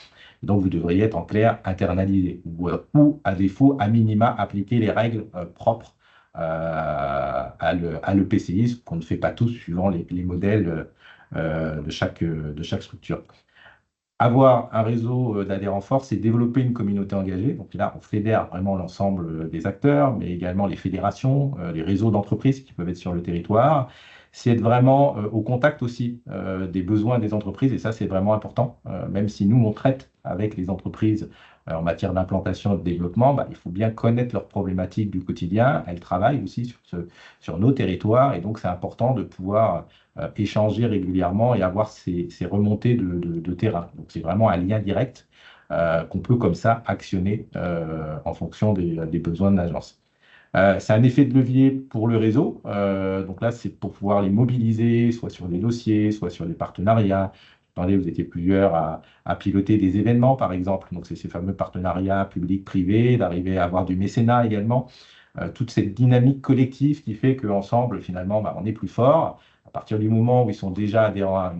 donc vous devriez être en clair internalisé, ou à défaut, à minima, appliquer les règles propres à l'EPCI, ce qu'on ne fait pas tous suivant les modèles de chaque structure. Avoir un réseau d'adhérents forts, c'est développer une communauté engagée. Donc là, on fédère vraiment l'ensemble des acteurs, mais également les fédérations, les réseaux d'entreprises qui peuvent être sur le territoire. C'est être vraiment au contact aussi des besoins des entreprises, et ça, c'est vraiment important. Même si nous, on traite avec les entreprises en matière d'implantation et de développement, il faut bien connaître leurs problématiques du quotidien. Elles travaillent aussi sur nos territoires, et donc c'est important de pouvoir échanger régulièrement et avoir ces remontées de terrain. Donc c'est vraiment un lien direct qu'on peut comme ça actionner en fonction des besoins de l'agence. C'est un effet de levier pour le réseau. Donc là, c'est pour pouvoir les mobiliser, soit sur des dossiers, soit sur des partenariats. Attendez, vous étiez plusieurs à piloter des événements, par exemple. Donc, c'est ces fameux partenariats public-privé, d'arriver à avoir du mécénat également. Toute cette dynamique collective qui fait qu'ensemble, finalement, on est plus fort. À partir du moment où ils sont déjà adhérents à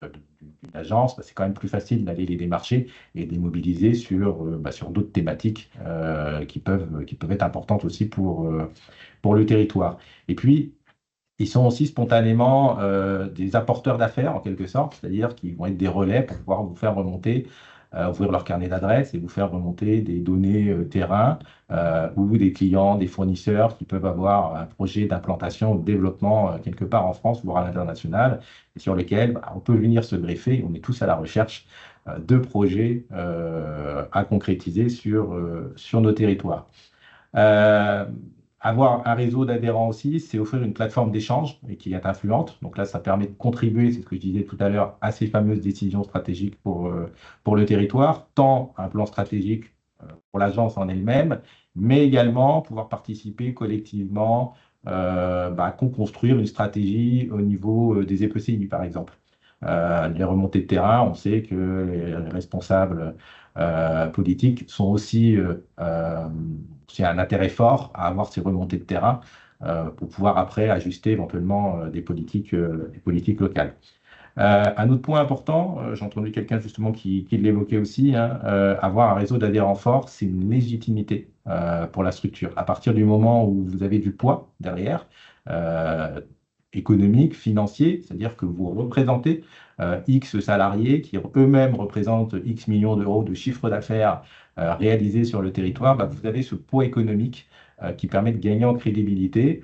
une agence, c'est quand même plus facile d'aller les démarcher et de les mobiliser sur d'autres thématiques qui peuvent être importantes aussi pour le territoire. Et puis, ils sont aussi spontanément des apporteurs d'affaires, en quelque sorte, c'est-à-dire qu'ils vont être des relais pour pouvoir vous faire remonter, ouvrir leur carnet d'adresses et vous faire remonter des données terrain ou des clients, des fournisseurs qui peuvent avoir un projet d'implantation ou de développement quelque part en France, voire à l'international, et sur lesquels on peut venir se greffer. On est tous à la recherche de projets à concrétiser sur nos territoires. Avoir un réseau d'adhérents aussi, c'est offrir une plateforme d'échange et qui est influente. Donc là, ça permet de contribuer, c'est ce que je disais tout à l'heure, à ces fameuses décisions stratégiques pour le territoire, tant un plan stratégique pour l'agence en elle-même, mais également pouvoir participer collectivement, construire une stratégie au niveau des EPCI, par exemple. Les remontées de terrain, on sait que les responsables politiques sont aussi un intérêt fort à avoir ces remontées de terrain pour pouvoir après ajuster éventuellement des politiques locales. Un autre point important, j'ai entendu quelqu'un justement qui l'évoquait aussi, avoir un réseau d'adhérents forts, c'est une légitimité pour la structure. À partir du moment où vous avez du poids derrière, économique, financier, c'est-à-dire que vous représentez X salariés qui eux-mêmes représentent X millions d'euros de chiffre d'affaires réalisé sur le territoire, vous avez ce poids économique qui permet de gagner en crédibilité,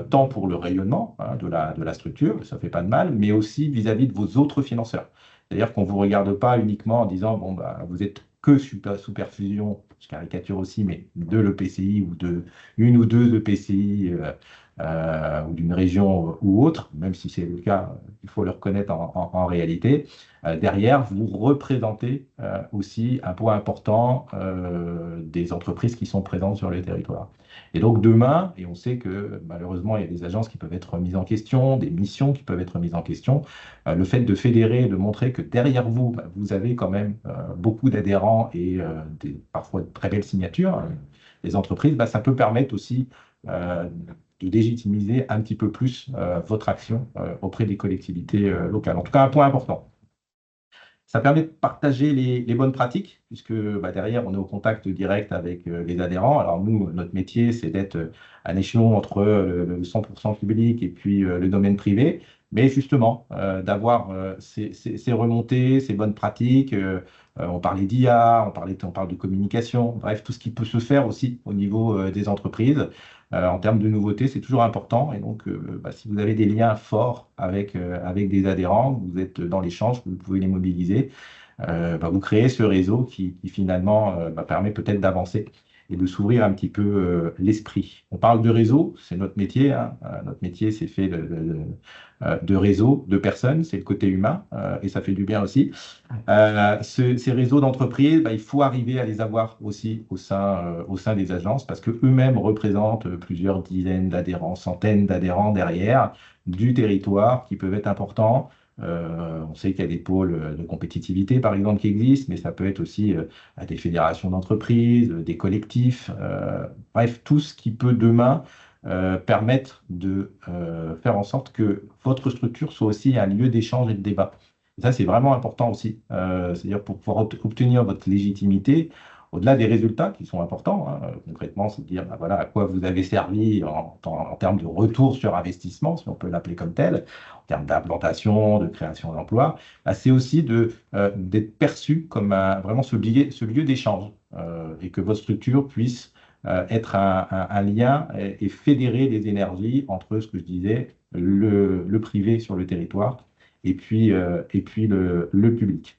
tant pour le rayonnement de la structure, ça ne fait pas de mal, mais aussi vis-à-vis de vos autres financeurs. C'est-à-dire qu'on ne vous regarde pas uniquement en disant vous êtes que sous perfusion, je caricature aussi, mais de l'EPCI ou de une ou deux EPCI ou d'une région ou autre, même si c'est le cas, il faut le reconnaître en réalité. Derrière, vous représentez aussi un poids important des entreprises qui sont présentes sur le territoire. Et donc demain, et on sait que malheureusement, il y a des agences qui peuvent être mises en question, des missions qui peuvent être mises en question, le fait de fédérer, de montrer que derrière vous, vous avez quand même beaucoup d'adhérents et parfois de très belles signatures, des entreprises, ça peut permettre aussi de légitimiser un petit peu plus votre action auprès des collectivités locales. En tout cas, un point important. Ça permet de partager les bonnes pratiques, puisque derrière, on est au contact direct avec les adhérents. Alors nous, notre métier, c'est d'être à l'échelon entre le 100% public et puis le domaine privé. Mais justement, d'avoir ces remontées, ces bonnes pratiques. On parlait d'IA, on parle de communication, bref, tout ce qui peut se faire aussi au niveau des entreprises. En termes de nouveautés, c'est toujours important. Et donc, si vous avez des liens forts avec des adhérents, vous êtes dans l'échange, vous pouvez les mobiliser, vous créez ce réseau qui finalement permet peut-être d'avancer et de s'ouvrir un petit peu l'esprit. On parle de réseau, c'est notre métier. Notre métier, c'est fait de réseaux, de personnes, c'est le côté humain, et ça fait du bien aussi. Ces réseaux d'entreprises, il faut arriver à les avoir aussi au sein des agences, parce qu'eux-mêmes représentent plusieurs dizaines d'adhérents, centaines d'adhérents derrière, du territoire, qui peuvent être importants. On sait qu'il y a des pôles de compétitivité, par exemple, qui existent, mais ça peut être aussi des fédérations d'entreprises, des collectifs, bref, tout ce qui peut demain permettre de faire en sorte que votre structure soit aussi un lieu d'échange et de débat. Et ça, c'est vraiment important aussi. C'est-à-dire pour pouvoir obtenir votre légitimité, au-delà des résultats qui sont importants, concrètement, c'est de dire voilà, à quoi vous avez servi en termes de retour sur investissement, si on peut l'appeler comme tel, en termes d'implantation, de création d'emplois, c'est aussi d'être perçu comme vraiment ce lieu d'échange et que votre structure puisse être un lien et fédérer les énergies entre ce que je disais, le privé sur le territoire et puis le public.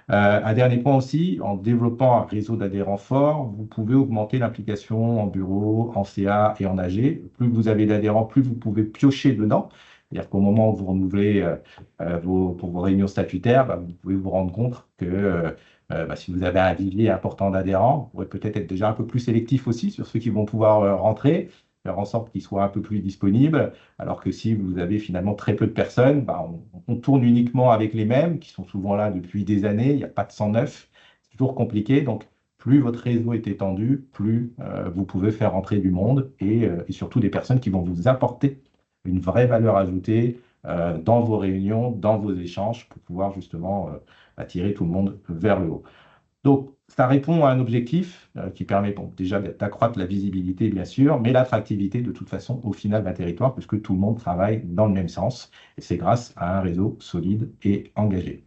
Un dernier point aussi, en développant un réseau d'adhérents forts, vous pouvez augmenter l'implication en bureau, en CA et en AG. Plus vous avez d'adhérents, plus vous pouvez piocher dedans. C'est-à-dire qu'au moment où vous renouvelez pour vos réunions statutaires, vous pouvez vous rendre compte que si vous avez un vivier important d'adhérents, vous pourrez peut-être être déjà un peu plus sélectif aussi sur ceux qui vont pouvoir rentrer, faire en sorte qu'ils soient un peu plus disponibles, alors que si vous avez finalement très peu de personnes, on tourne uniquement avec les mêmes, qui sont souvent là depuis des années, il n'y a pas de sang neuf, c'est toujours compliqué, donc plus votre réseau est étendu, plus vous pouvez faire rentrer du monde et surtout des personnes qui vont vous apporter une vraie valeur ajoutée dans vos réunions, dans vos échanges, pour pouvoir justement attirer tout le monde vers le haut. Donc, ça répond à un objectif qui permet déjà d'accroître la visibilité, bien sûr, mais l'attractivité de toute façon au final d'un territoire, puisque tout le monde travaille dans le même sens, et c'est grâce à un réseau solide et engagé.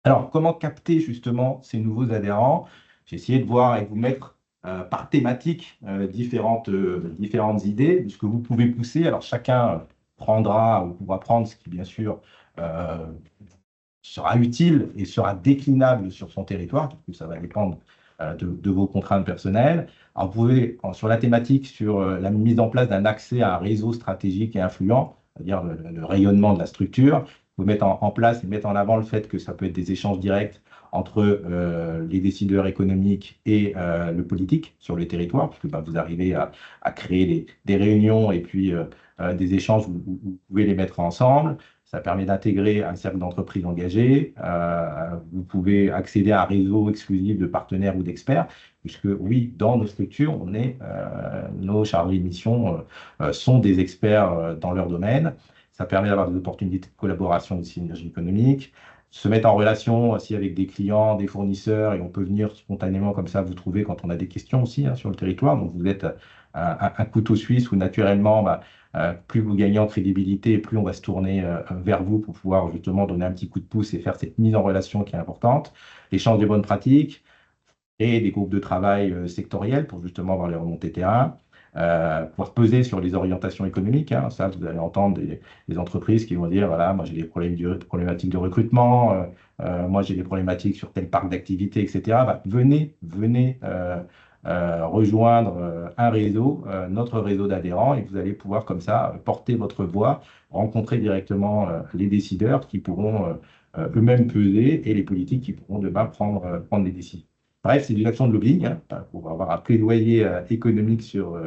Alors, comment capter justement ces nouveaux adhérents? J'ai essayé de voir et de vous mettre par thématique différentes idées, de ce que vous pouvez pousser. Alors, chacun prendra ou pourra prendre ce qui, bien sûr, sera utile et sera déclinable sur son territoire, puisque ça va dépendre de vos contraintes personnelles. Alors, vous pouvez, sur la thématique, sur la mise en place d'un accès à un réseau stratégique et influent, c'est-à-dire le rayonnement de la structure, vous mettre en place et mettre en avant le fait que ça peut être des échanges directs entre les décideurs économiques et le politique sur les territoires, puisque vous arrivez à créer des réunions et puis des échanges où vous pouvez les mettre ensemble. Ça permet d'intégrer un cercle d'entreprises engagées. Vous pouvez accéder à un réseau exclusif de partenaires ou d'experts, puisque oui, dans nos structures, nos chargés de mission sont des experts dans leur domaine. Ça permet d'avoir des opportunités de collaboration et de synergie économique, se mettre en relation aussi avec des clients, des fournisseurs, et on peut venir spontanément comme ça vous trouver quand on a des questions aussi sur le territoire. Donc vous êtes un couteau suisse où naturellement, plus vous gagnez en crédibilité, plus on va se tourner vers vous pour pouvoir justement donner un petit coup de pouce et faire cette mise en relation qui est importante. L'échange des bonnes pratiques et des groupes de travail sectoriels pour justement avoir les remontées terrain. Pouvoir peser sur les orientations économiques. Ça, vous allez entendre des entreprises qui vont dire, voilà, moi j'ai des problématiques de recrutement, moi j'ai des problématiques sur tel parc d'activité, etc. Venez rejoindre un réseau, notre réseau d'adhérents, et vous allez pouvoir comme ça porter votre voix, rencontrer directement les décideurs qui pourront eux-mêmes peser et les politiques qui pourront demain prendre des décisions. Bref, c'est une action de lobbying pour avoir un plaidoyer économique sur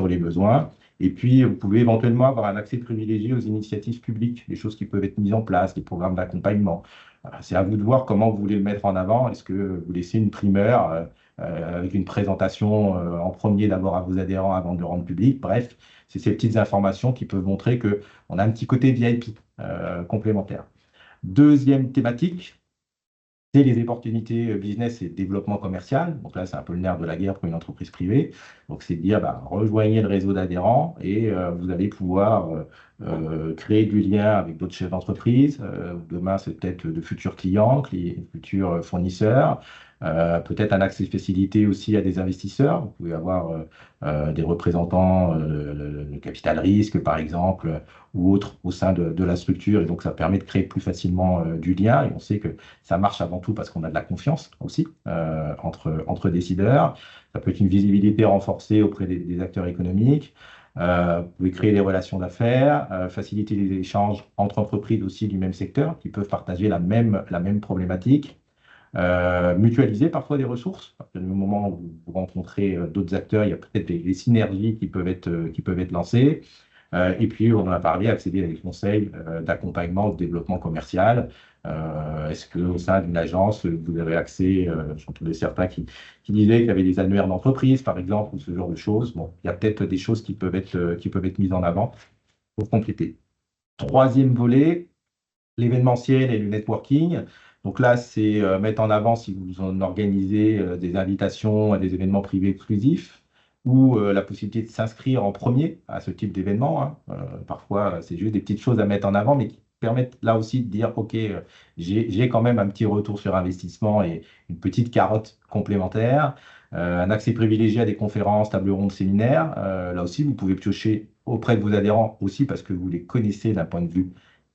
les besoins. Et puis, vous pouvez éventuellement avoir un accès privilégié aux initiatives publiques, les choses qui peuvent être mises en place, les programmes d'accompagnement. C'est à vous de voir comment vous voulez le mettre en avant. Est-ce que vous laissez une primeur avec une présentation en premier d'abord à vos adhérents avant de le rendre public? Bref, c'est ces petites informations qui peuvent montrer qu'on a un petit côté VIP complémentaire. Deuxième thématique, c'est les opportunités business et développement commercial. Donc là, c'est un peu le nerf de la guerre pour une entreprise privée. Donc c'est de dire, rejoignez le réseau d'adhérents et vous allez pouvoir créer du lien avec d'autres chefs d'entreprise. Demain, c'est peut-être de futurs clients, futurs fournisseurs. Peut-être un accès facilité aussi à des investisseurs. Vous pouvez avoir des représentants, le capital risque par exemple, ou autres au sein de la structure. Et donc, ça permet de créer plus facilement du lien. Et on sait que ça marche avant tout parce qu'on a de la confiance aussi entre décideurs. Ça peut être une visibilité renforcée auprès des acteurs économiques. Vous pouvez créer des relations d'affaires, faciliter les échanges entre entreprises aussi du même secteur qui peuvent partager la même problématique. Mutualiser parfois des ressources. À partir du moment où vous rencontrez d'autres acteurs, il y a peut-être des synergies qui peuvent être lancées. Et puis, on en a parlé, accéder à des conseils d'accompagnement au développement commercial. Est-ce qu'au sein d'une agence, vous avez accès, j'entendais certains qui disaient qu'il y avait des annuaires d'entreprise, par exemple, ou ce genre de choses. Bon, il y a peut-être des choses qui peuvent être mises en avant pour compléter. Troisième volet, l'événementiel et le networking. Donc là, c'est mettre en avant, si vous en organisez des invitations à des événements privés exclusifs ou la possibilité de s'inscrire en premier à ce type d'événement. Parfois, c'est juste des petites choses à mettre en avant, mais qui permettent là aussi de dire, OK, j'ai quand même un petit retour sur investissement et une petite carotte complémentaire. Un accès privilégié à des conférences, tables rondes, séminaires. Là aussi, vous pouvez piocher auprès de vos adhérents aussi parce que vous les connaissez d'un point de vue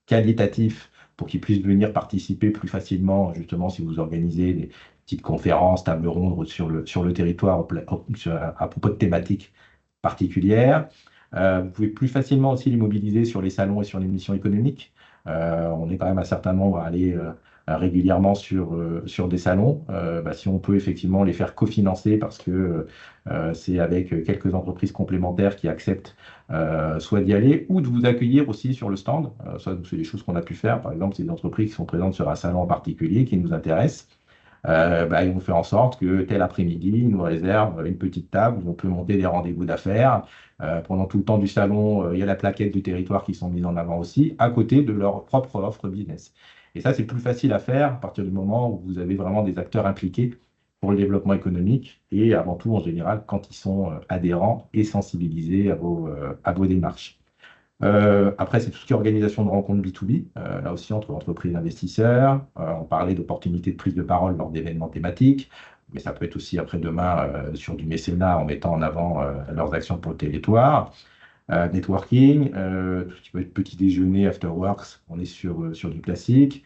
qualitatif pour qu'ils puissent venir participer plus facilement, justement, si vous organisez des petites conférences, tables rondes sur le territoire à propos de thématiques particulières. Vous pouvez plus facilement aussi les mobiliser sur les salons et sur les missions économiques. On est quand même un certain nombre à aller régulièrement sur des salons. Si on peut effectivement les faire cofinancer parce que c'est avec quelques entreprises complémentaires qui acceptent soit d'y aller ou de vous accueillir aussi sur le stand. Ça, c'est des choses qu'on a pu faire. Par exemple, c'est des entreprises qui sont présentes sur un salon en particulier qui nous intéressent. Ils vont faire en sorte que tel après-midi, ils nous réservent une petite table où on peut monter des rendez-vous d'affaires. Pendant tout le temps du salon, il y a la plaquette du territoire qui sont mises en avant aussi, à côté de leur propre offre business. Et ça, c'est plus facile à faire à partir du moment où vous avez vraiment des acteurs impliqués pour le développement économique et avant tout, en général, quand ils sont adhérents et sensibilisés à vos démarches. Après, c'est tout ce qui est organisation de rencontres B2B, là aussi entre entreprises et investisseurs. On parlait d'opportunités de prise de parole lors d'événements thématiques, mais ça peut être aussi après-demain sur du mécénat en mettant en avant leurs actions pour le territoire. Networking, tout ce qui peut être petit déjeuner, after works, on est sur du classique.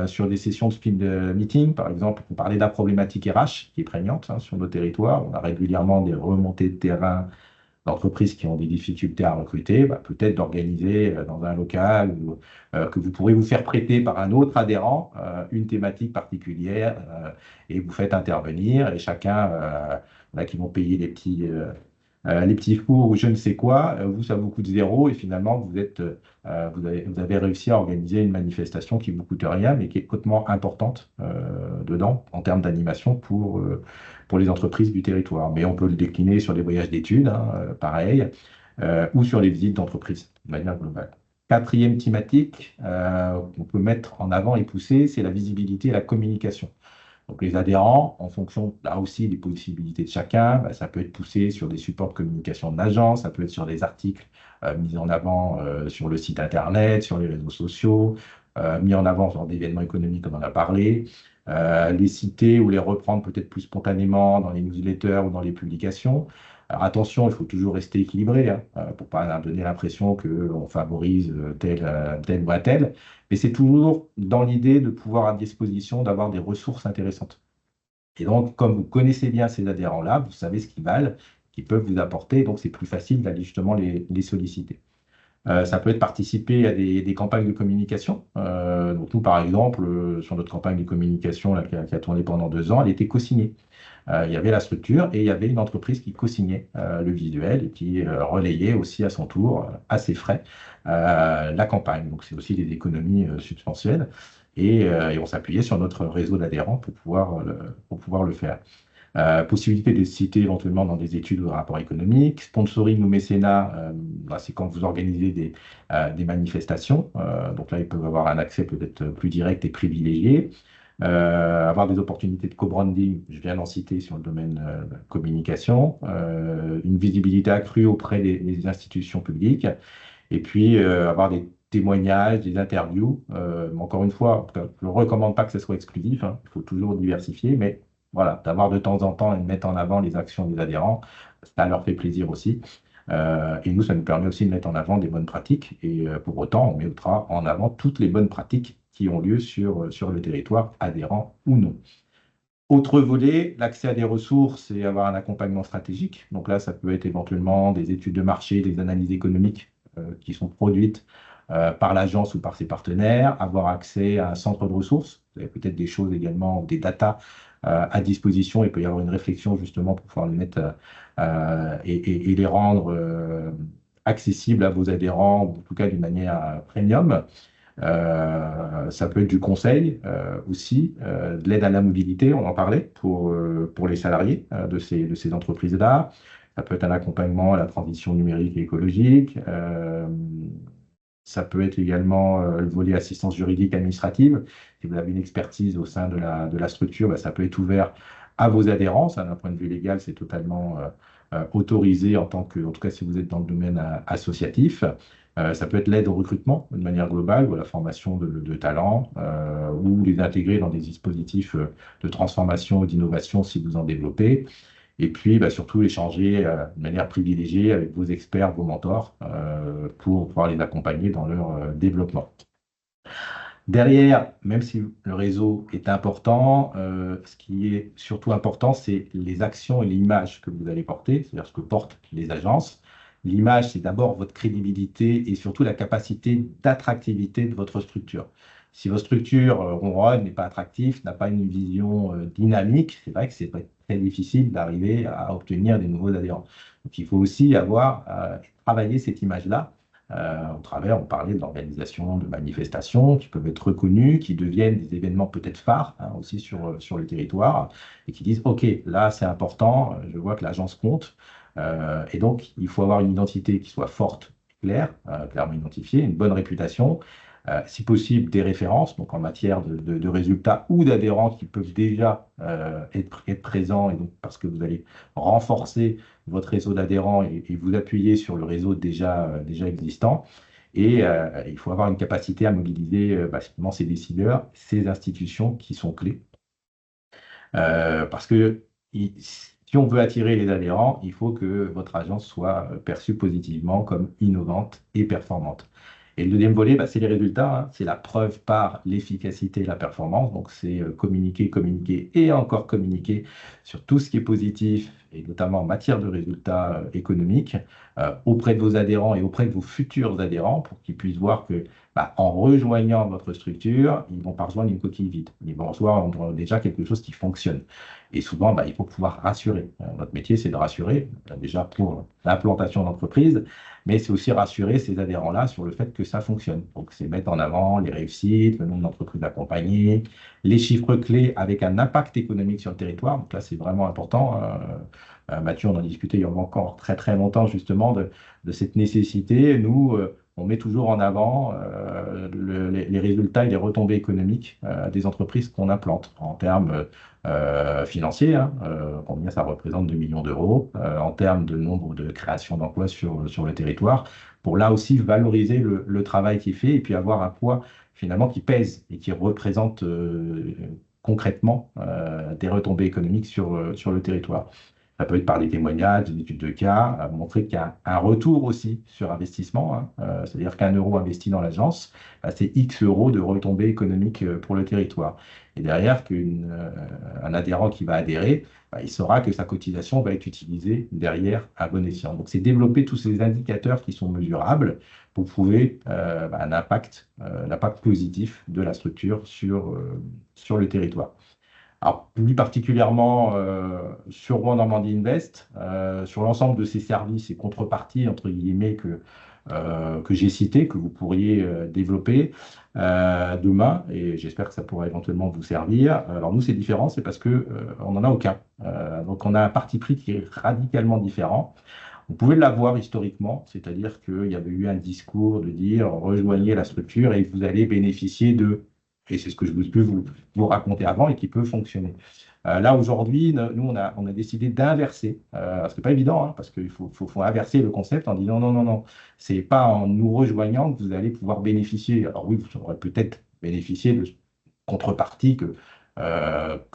Sur des sessions de speed meeting, par exemple, on parlait de la problématique RH qui est prégnante sur nos territoires. On a régulièrement des remontées de terrain d'entreprises qui ont des difficultés à recruter, peut-être d'organiser dans un local que vous pourrez vous faire prêter par un autre adhérent une thématique particulière et vous faites intervenir et chacun, qui vont payer les petits fours ou je ne sais quoi, vous, ça vous coûte zéro et finalement, vous avez réussi à organiser une manifestation qui ne vous coûte rien, mais qui est hautement importante dedans en termes d'animation pour les entreprises du territoire. Mais on peut le décliner sur les voyages d'études, pareil, ou sur les visites d'entreprise, de manière globale. Quatrième thématique qu'on peut mettre en avant et pousser, c'est la visibilité et la communication. Donc les adhérents, en fonction là aussi des possibilités de chacun, ça peut être poussé sur des supports de communication de l'agence, ça peut être sur des articles mis en avant sur le site internet, sur les réseaux sociaux, mis en avant sur des événements économiques comme on en a parlé, les citer ou les reprendre peut-être plus spontanément dans les newsletters ou dans les publications. Alors attention, il faut toujours rester équilibré pour ne pas donner l'impression qu'on favorise tel ou un tel, mais c'est toujours dans l'idée de pouvoir à disposition d'avoir des ressources intéressantes. Et donc, comme vous connaissez bien ces adhérents-là, vous savez ce qu'ils valent, qu'ils peuvent vous apporter, donc c'est plus facile d'aller justement les solliciter. Ça peut être participer à des campagnes de communication. Donc nous, par exemple, sur notre campagne de communication là, qui a tourné pendant 2 ans, elle était co-signée. Il y avait la structure et il y avait une entreprise qui co-signait le visuel et qui relayait aussi à son tour, à ses frais, la campagne. Donc c'est aussi des économies substantielles et on s'appuyait sur notre réseau d'adhérents pour pouvoir le faire. Possibilité de citer éventuellement dans des études ou rapports économiques. Sponsoring ou mécénat, c'est quand vous organisez des manifestations. Donc là, ils peuvent avoir un accès peut-être plus direct et privilégié. Avoir des opportunités de co-branding, je viens d'en citer sur le domaine communication. Une visibilité accrue auprès des institutions publiques. Et puis, avoir des témoignages, des interviews. Encore une fois, je ne recommande pas que ce soit exclusif, hein. Il faut toujours diversifier, mais voilà, d'avoir de temps en temps et de mettre en avant les actions des adhérents, ça leur fait plaisir aussi. Et nous, ça nous permet aussi de mettre en avant des bonnes pratiques. Et pour autant, on mettra en avant toutes les bonnes pratiques qui ont lieu sur le territoire, adhérent ou non. Autre volet, l'accès à des ressources et avoir un accompagnement stratégique. Donc là, ça peut être éventuellement des études de marché, des analyses économiques qui sont produites par l'agence ou par ses partenaires, avoir accès à un centre de ressources. Vous avez peut-être des choses également, des datas à disposition. Il peut y avoir une réflexion justement pour pouvoir les mettre et les rendre accessibles à vos adhérents, ou en tout cas d'une manière premium. Ça peut être du conseil aussi, de l'aide à la mobilité, on en parlait, pour les salariés de ces entreprises-là. Ça peut être un accompagnement à la transition numérique et écologique. Ça peut être également le volet assistance juridique administrative. Si vous avez une expertise au sein de la structure, ça peut être ouvert à vos adhérents. Ça, d'un point de vue légal, c'est totalement autorisé en tout cas si vous êtes dans le domaine associatif. Ça peut être l'aide au recrutement de manière globale ou à la formation de talents ou les intégrer dans des dispositifs de transformation ou d'innovation si vous en développez. Et puis, surtout, échanger de manière privilégiée avec vos experts, vos mentors, pour pouvoir les accompagner dans leur développement. Derrière, même si le réseau est important, ce qui est surtout important, c'est les actions et l'image que vous allez porter, c'est-à-dire ce que portent les agences. L'image, c'est d'abord votre crédibilité et surtout la capacité d'attractivité de votre structure. Si votre structure ronronne, n'est pas attractive, n'a pas une vision dynamique, c'est vrai que c'est très difficile d'arriver à obtenir des nouveaux adhérents. Donc il faut aussi travailler cette image-là. On parlait de l'organisation de manifestations qui peuvent être reconnues, qui deviennent des événements peut-être phares aussi sur le territoire et qui disent « Ok, là c'est important, je vois que l'agence compte ». Et donc, il faut avoir une identité qui soit forte, claire, clairement identifiée, une bonne réputation, si possible des références, donc en matière de résultats ou d'adhérents qui peuvent déjà être présents, et donc parce que vous allez renforcer votre réseau d'adhérents et vous appuyer sur le réseau déjà existant. Et il faut avoir une capacité à mobiliser basiquement ces décideurs, ces institutions qui sont clés. Parce que si on veut attirer les adhérents, il faut que votre agence soit perçue positivement comme innovante et performante. Et le deuxième volet, c'est les résultats, c'est la preuve par l'efficacité et la performance. Donc, c'est communiquer, communiquer et encore communiquer sur tout ce qui est positif, et notamment en matière de résultats économiques, auprès de vos adhérents et auprès de vos futurs adhérents, pour qu'ils puissent voir que, en rejoignant votre structure, ils ne vont pas rejoindre une coquille vide. Ils vont rejoindre déjà quelque chose qui fonctionne. Et souvent, il faut pouvoir rassurer. Notre métier, c'est de rassurer, déjà pour l'implantation d'entreprise, mais c'est aussi rassurer ces adhérents-là sur le fait que ça fonctionne. Donc, c'est mettre en avant les réussites, le nombre d'entreprises accompagnées, les chiffres clés avec un impact économique sur le territoire. Donc là, c'est vraiment important. Mathieu, on en discutait il y a encore très, très longtemps, justement, de cette nécessité. Nous, on met toujours en avant les résultats et les retombées économiques des entreprises qu'on implante en termes financiers, combien ça représente 2 millions d'euros, en termes de nombre de créations d'emplois sur le territoire, pour là aussi valoriser le travail qui est fait et puis avoir un poids finalement qui pèse et qui représente concrètement des retombées économiques sur le territoire. Ça peut être par des témoignages, des études de cas, montrer qu'il y a un retour aussi sur investissement. C'est-à-dire qu'un euro investi dans l'agence, c'est X euros de retombées économiques pour le territoire. Et derrière, un adhérent qui va adhérer, il saura que sa cotisation va être utilisée derrière à bon escient. Donc, c'est développer tous ces indicateurs qui sont mesurables pour prouver l'impact positif de la structure sur le territoire. Alors, plus particulièrement sur Rouen Normandie Invest, sur l'ensemble de ces services et contreparties, entre guillemets, que j'ai cités, que vous pourriez développer demain, et j'espère que ça pourra éventuellement vous servir. Alors nous, c'est différent, c'est parce que on n'en a aucun. Donc on a un parti pris qui est radicalement différent. Vous pouvez l'avoir historiquement, c'est-à-dire qu'il y avait eu un discours de dire rejoignez la structure et vous allez bénéficier de, et c'est ce que je peux vous raconter avant et qui peut fonctionner. Là, aujourd'hui, nous, on a décidé d'inverser. Ce n'est pas évident, hein, parce qu'il faut inverser le concept en disant non, non, non, ce n'est pas en nous rejoignant que vous allez pouvoir bénéficier. Alors oui, vous aurez peut-être bénéficié de contreparties que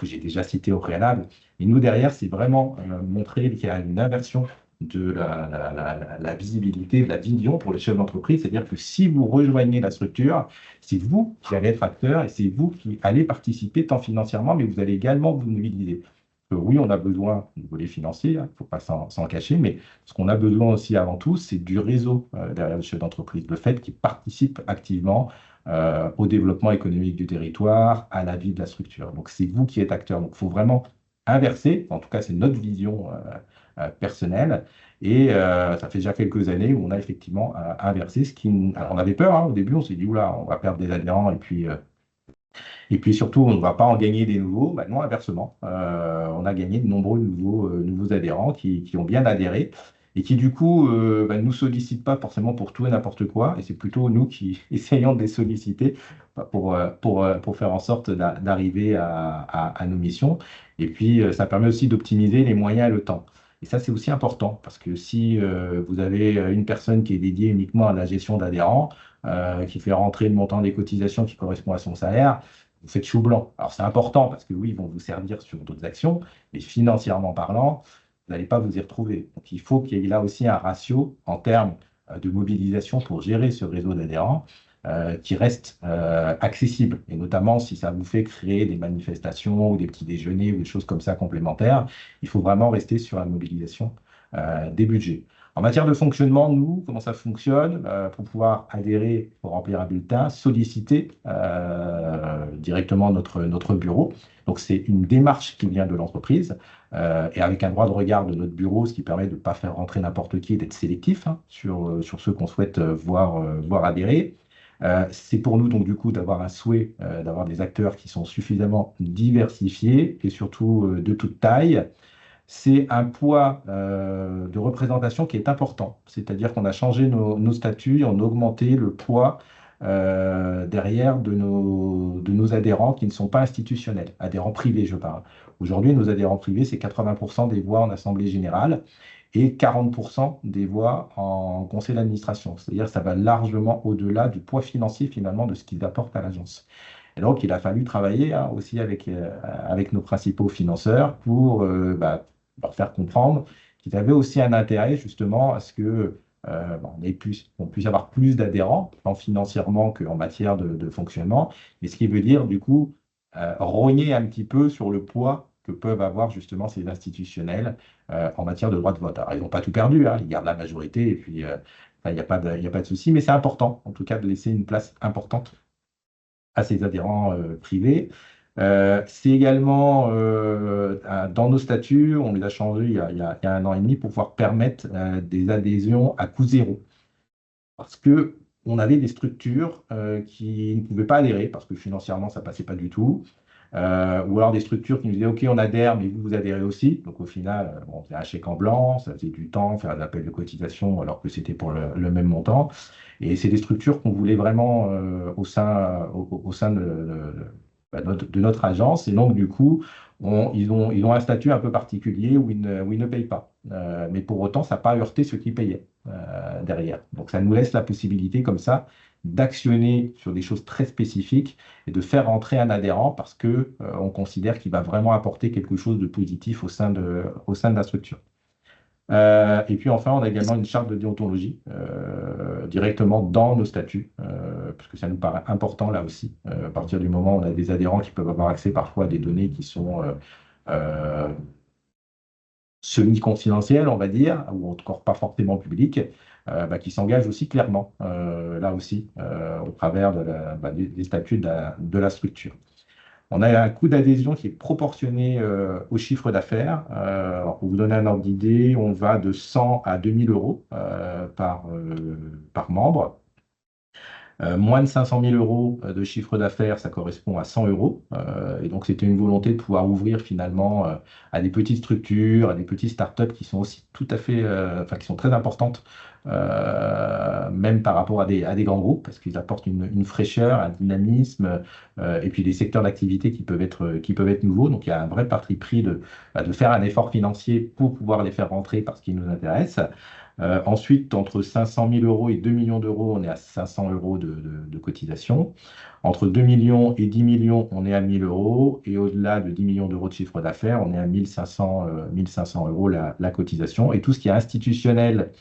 j'ai déjà citées au préalable. Et nous, derrière, c'est vraiment montrer qu'il y a une inversion de la visibilité, de la vision pour les chefs d'entreprise. C'est-à-dire que si vous rejoignez la structure, c'est vous qui allez être acteur et c'est vous qui allez participer tant financièrement, mais vous allez également vous mobiliser. Oui, on a besoin du volet financier, il ne faut pas s'en cacher, mais ce qu'on a besoin aussi avant tout, c'est du réseau derrière le chef d'entreprise, le fait qu'il participe activement au développement économique du territoire, à la vie de la structure. Donc c'est vous qui êtes acteur. Donc il faut vraiment inverser, en tout cas c'est notre vision personnelle, et ça fait déjà quelques années où on a effectivement inversé ce qui... Alors on avait peur, hein, au début on s'est dit, oula, on va perdre des adhérents, et puis surtout on ne va pas en gagner des nouveaux. Bah, non, inversement, on a gagné de nombreux nouveaux adhérents qui ont bien adhéré, et qui du coup ne nous sollicitent pas forcément pour tout et n'importe quoi, et c'est plutôt nous qui essayons de les solliciter pour faire en sorte d'arriver à nos missions. Et puis ça permet aussi d'optimiser les moyens et le temps. Et ça, c'est aussi important, parce que si vous avez une personne qui est dédiée uniquement à la gestion d'adhérents, qui fait rentrer le montant des cotisations qui correspond à son salaire, vous faites chou blanc. Alors c'est important, parce que oui, ils vont vous servir sur d'autres actions, mais financièrement parlant, vous n'allez pas vous y retrouver. Donc il faut qu'il y ait là aussi un ratio en termes de mobilisation pour gérer ce réseau d'adhérents qui reste accessible. Et notamment si ça vous fait créer des manifestations ou des petits déjeuners ou des choses comme ça complémentaires, il faut vraiment rester sur la mobilisation des budgets. En matière de fonctionnement, nous, comment ça fonctionne? Pour pouvoir adhérer, pour remplir un bulletin, solliciter directement notre bureau. Donc c'est une démarche qui vient de l'entreprise et avec un droit de regard de notre bureau, ce qui permet de ne pas faire rentrer n'importe qui et d'être sélectif sur ceux qu'on souhaite voir adhérer. C'est pour nous donc du coup d'avoir un souhait d'avoir des acteurs qui sont suffisamment diversifiés et surtout de toute taille. C'est un poids de représentation qui est important, c'est-à-dire qu'on a changé nos statuts, on a augmenté le poids derrière de nos adhérents qui ne sont pas institutionnels, adhérents privés je parle. Aujourd'hui, nos adhérents privés, c'est 80% des voix en assemblée générale et 40% des voix en conseil d'administration. C'est-à-dire que ça va largement au-delà du poids financier finalement de ce qu'ils apportent à l'agence. Et donc, il a fallu travailler aussi avec nos principaux financeurs pour leur faire comprendre qu'ils avaient aussi un intérêt justement à ce que on puisse avoir plus d'adhérents, tant financièrement qu'en matière de fonctionnement, mais ce qui veut dire du coup rogner un petit peu sur le poids que peuvent avoir justement ces institutionnels en matière de droit de vote. Alors, ils n'ont pas tout perdu, hein, ils gardent la majorité, et puis il n'y a pas de souci, mais c'est important, en tout cas, de laisser une place importante à ces adhérents privés. C'est également dans nos statuts, on les a changés il y a 1 an et demi pour pouvoir permettre des adhésions à coût zéro. Parce que on avait des structures qui ne pouvaient pas adhérer parce que financièrement ça ne passait pas du tout. Ou alors des structures qui nous disaient ok on adhère mais vous adhérez aussi. Donc au final on faisait un chèque en blanc, ça faisait du temps, faire un appel de cotisation alors que c'était pour le même montant. Et c'est des structures qu'on voulait vraiment au sein de notre agence. Et donc du coup ils ont un statut un peu particulier où ils ne payent pas. Mais pour autant ça n'a pas heurté ceux qui payaient derrière. Donc ça nous laisse la possibilité comme ça d'actionner sur des choses très spécifiques et de faire entrer un adhérent parce que on considère qu'il va vraiment apporter quelque chose de positif au sein de la structure. Et puis enfin, on a également une charte de déontologie directement dans nos statuts, parce que ça nous paraît important là aussi. À partir du moment où on a des adhérents qui peuvent avoir accès parfois à des données qui sont semi-confidentielles, on va dire, ou encore pas forcément publiques, qui s'engagent aussi clairement, là aussi, au travers des statuts de la structure. On a un coût d'adhésion qui est proportionné au chiffre d'affaires. Alors pour vous donner un ordre d'idée, on va de 100 à 2000 euros par membre. Moins de 500 000 euros de chiffre d'affaires, ça correspond à 100 euros. Et donc, c'était une volonté de pouvoir ouvrir finalement à des petites structures, à des petites startups qui sont aussi tout à fait, qui sont très importantes, même par rapport à des grands groupes, parce qu'ils apportent une fraîcheur, un dynamisme, et puis des secteurs d'activité qui peuvent être nouveaux. Donc, il y a un vrai parti pris de faire un effort financier pour pouvoir les faire rentrer parce qu'ils nous intéressent. Ensuite, entre 500 000 euros et 2 millions d'euros, on est à 500 euros de cotisation. Entre 2 millions et 10 millions, on est à 1000 euros. Et au-delà de 10 millions d'euros de chiffre d'affaires, on est à 1500 euros la cotisation. Et tout ce qui est institutionnel,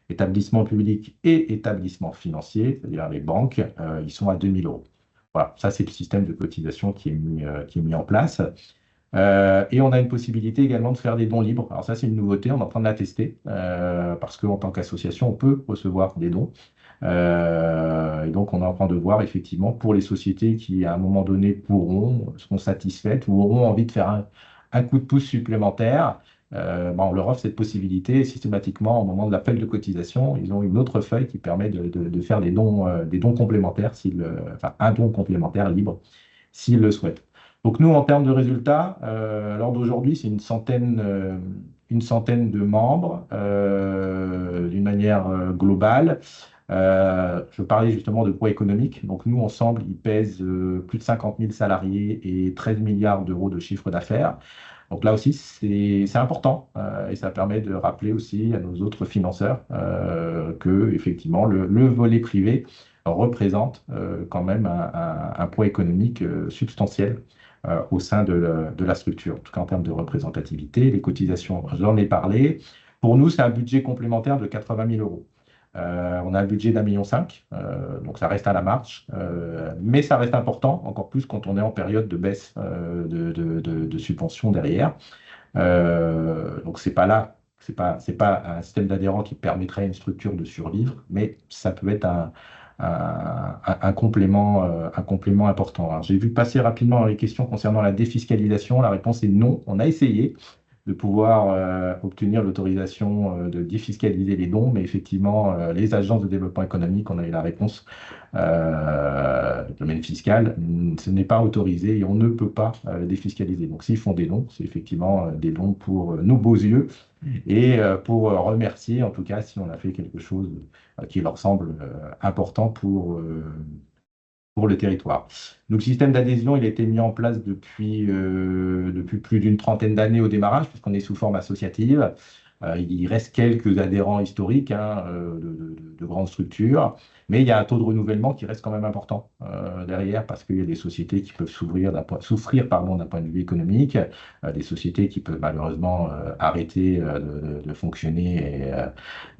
établissement public et établissement financier, c'est-à-dire les banques, ils sont à 2000 euros. Voilà, ça c'est le système de cotisation qui est mis en place. Et on a une possibilité également de faire des dons libres. Alors ça, c'est une nouveauté, on est en train de la tester, parce qu'en tant qu'association, on peut recevoir des dons. Et donc, on est en train de voir effectivement pour les sociétés qui, à un moment donné, seront satisfaites ou auront envie de faire un coup de pouce supplémentaire. On leur offre cette possibilité et systématiquement, au moment de l'appel de cotisation, ils ont une autre feuille qui permet de faire des dons complémentaires, un don complémentaire libre, s'ils le souhaitent. Donc nous, en termes de résultats, lors d'aujourd'hui, c'est une centaine de membres d'une manière globale. Je parlais justement de poids économique. Donc nous, ensemble, ils pèsent plus de 50 000 salariés et 13 milliards d'euros de chiffre d'affaires. Donc là aussi, c'est important et ça permet de rappeler aussi à nos autres financeurs que effectivement le volet privé représente quand même un poids économique substantiel au sein de la structure, en tout cas en termes de représentativité. Les cotisations, j'en ai parlé. Pour nous, c'est un budget complémentaire de 80 000 euros. On a un budget d'1,5 million, donc ça reste à la marge, mais ça reste important, encore plus quand on est en période de baisse de subventions derrière. Donc c'est pas un système d'adhérents qui permettrait à une structure de survivre, mais ça peut être un complément important. Alors, j'ai vu passer rapidement les questions concernant la défiscalisation. La réponse est non. On a essayé de pouvoir obtenir l'autorisation de défiscaliser les dons, mais effectivement, les agences de développement économique, on a eu la réponse du domaine fiscal, ce n'est pas autorisé et on ne peut pas défiscaliser. Donc, s'ils font des dons, c'est effectivement des dons pour nos beaux yeux et pour remercier, en tout cas, si on a fait quelque chose qui leur semble important pour le territoire. Donc, le système d'adhésion, il a été mis en place depuis plus d'une trentaine d'années au démarrage, puisqu'on est sous forme associative. Il reste quelques adhérents historiques de grandes structures, mais il y a un taux de renouvellement qui reste quand même important derrière, parce qu'il y a des sociétés qui peuvent souffrir d'un point de vue économique, des sociétés qui peuvent malheureusement arrêter de fonctionner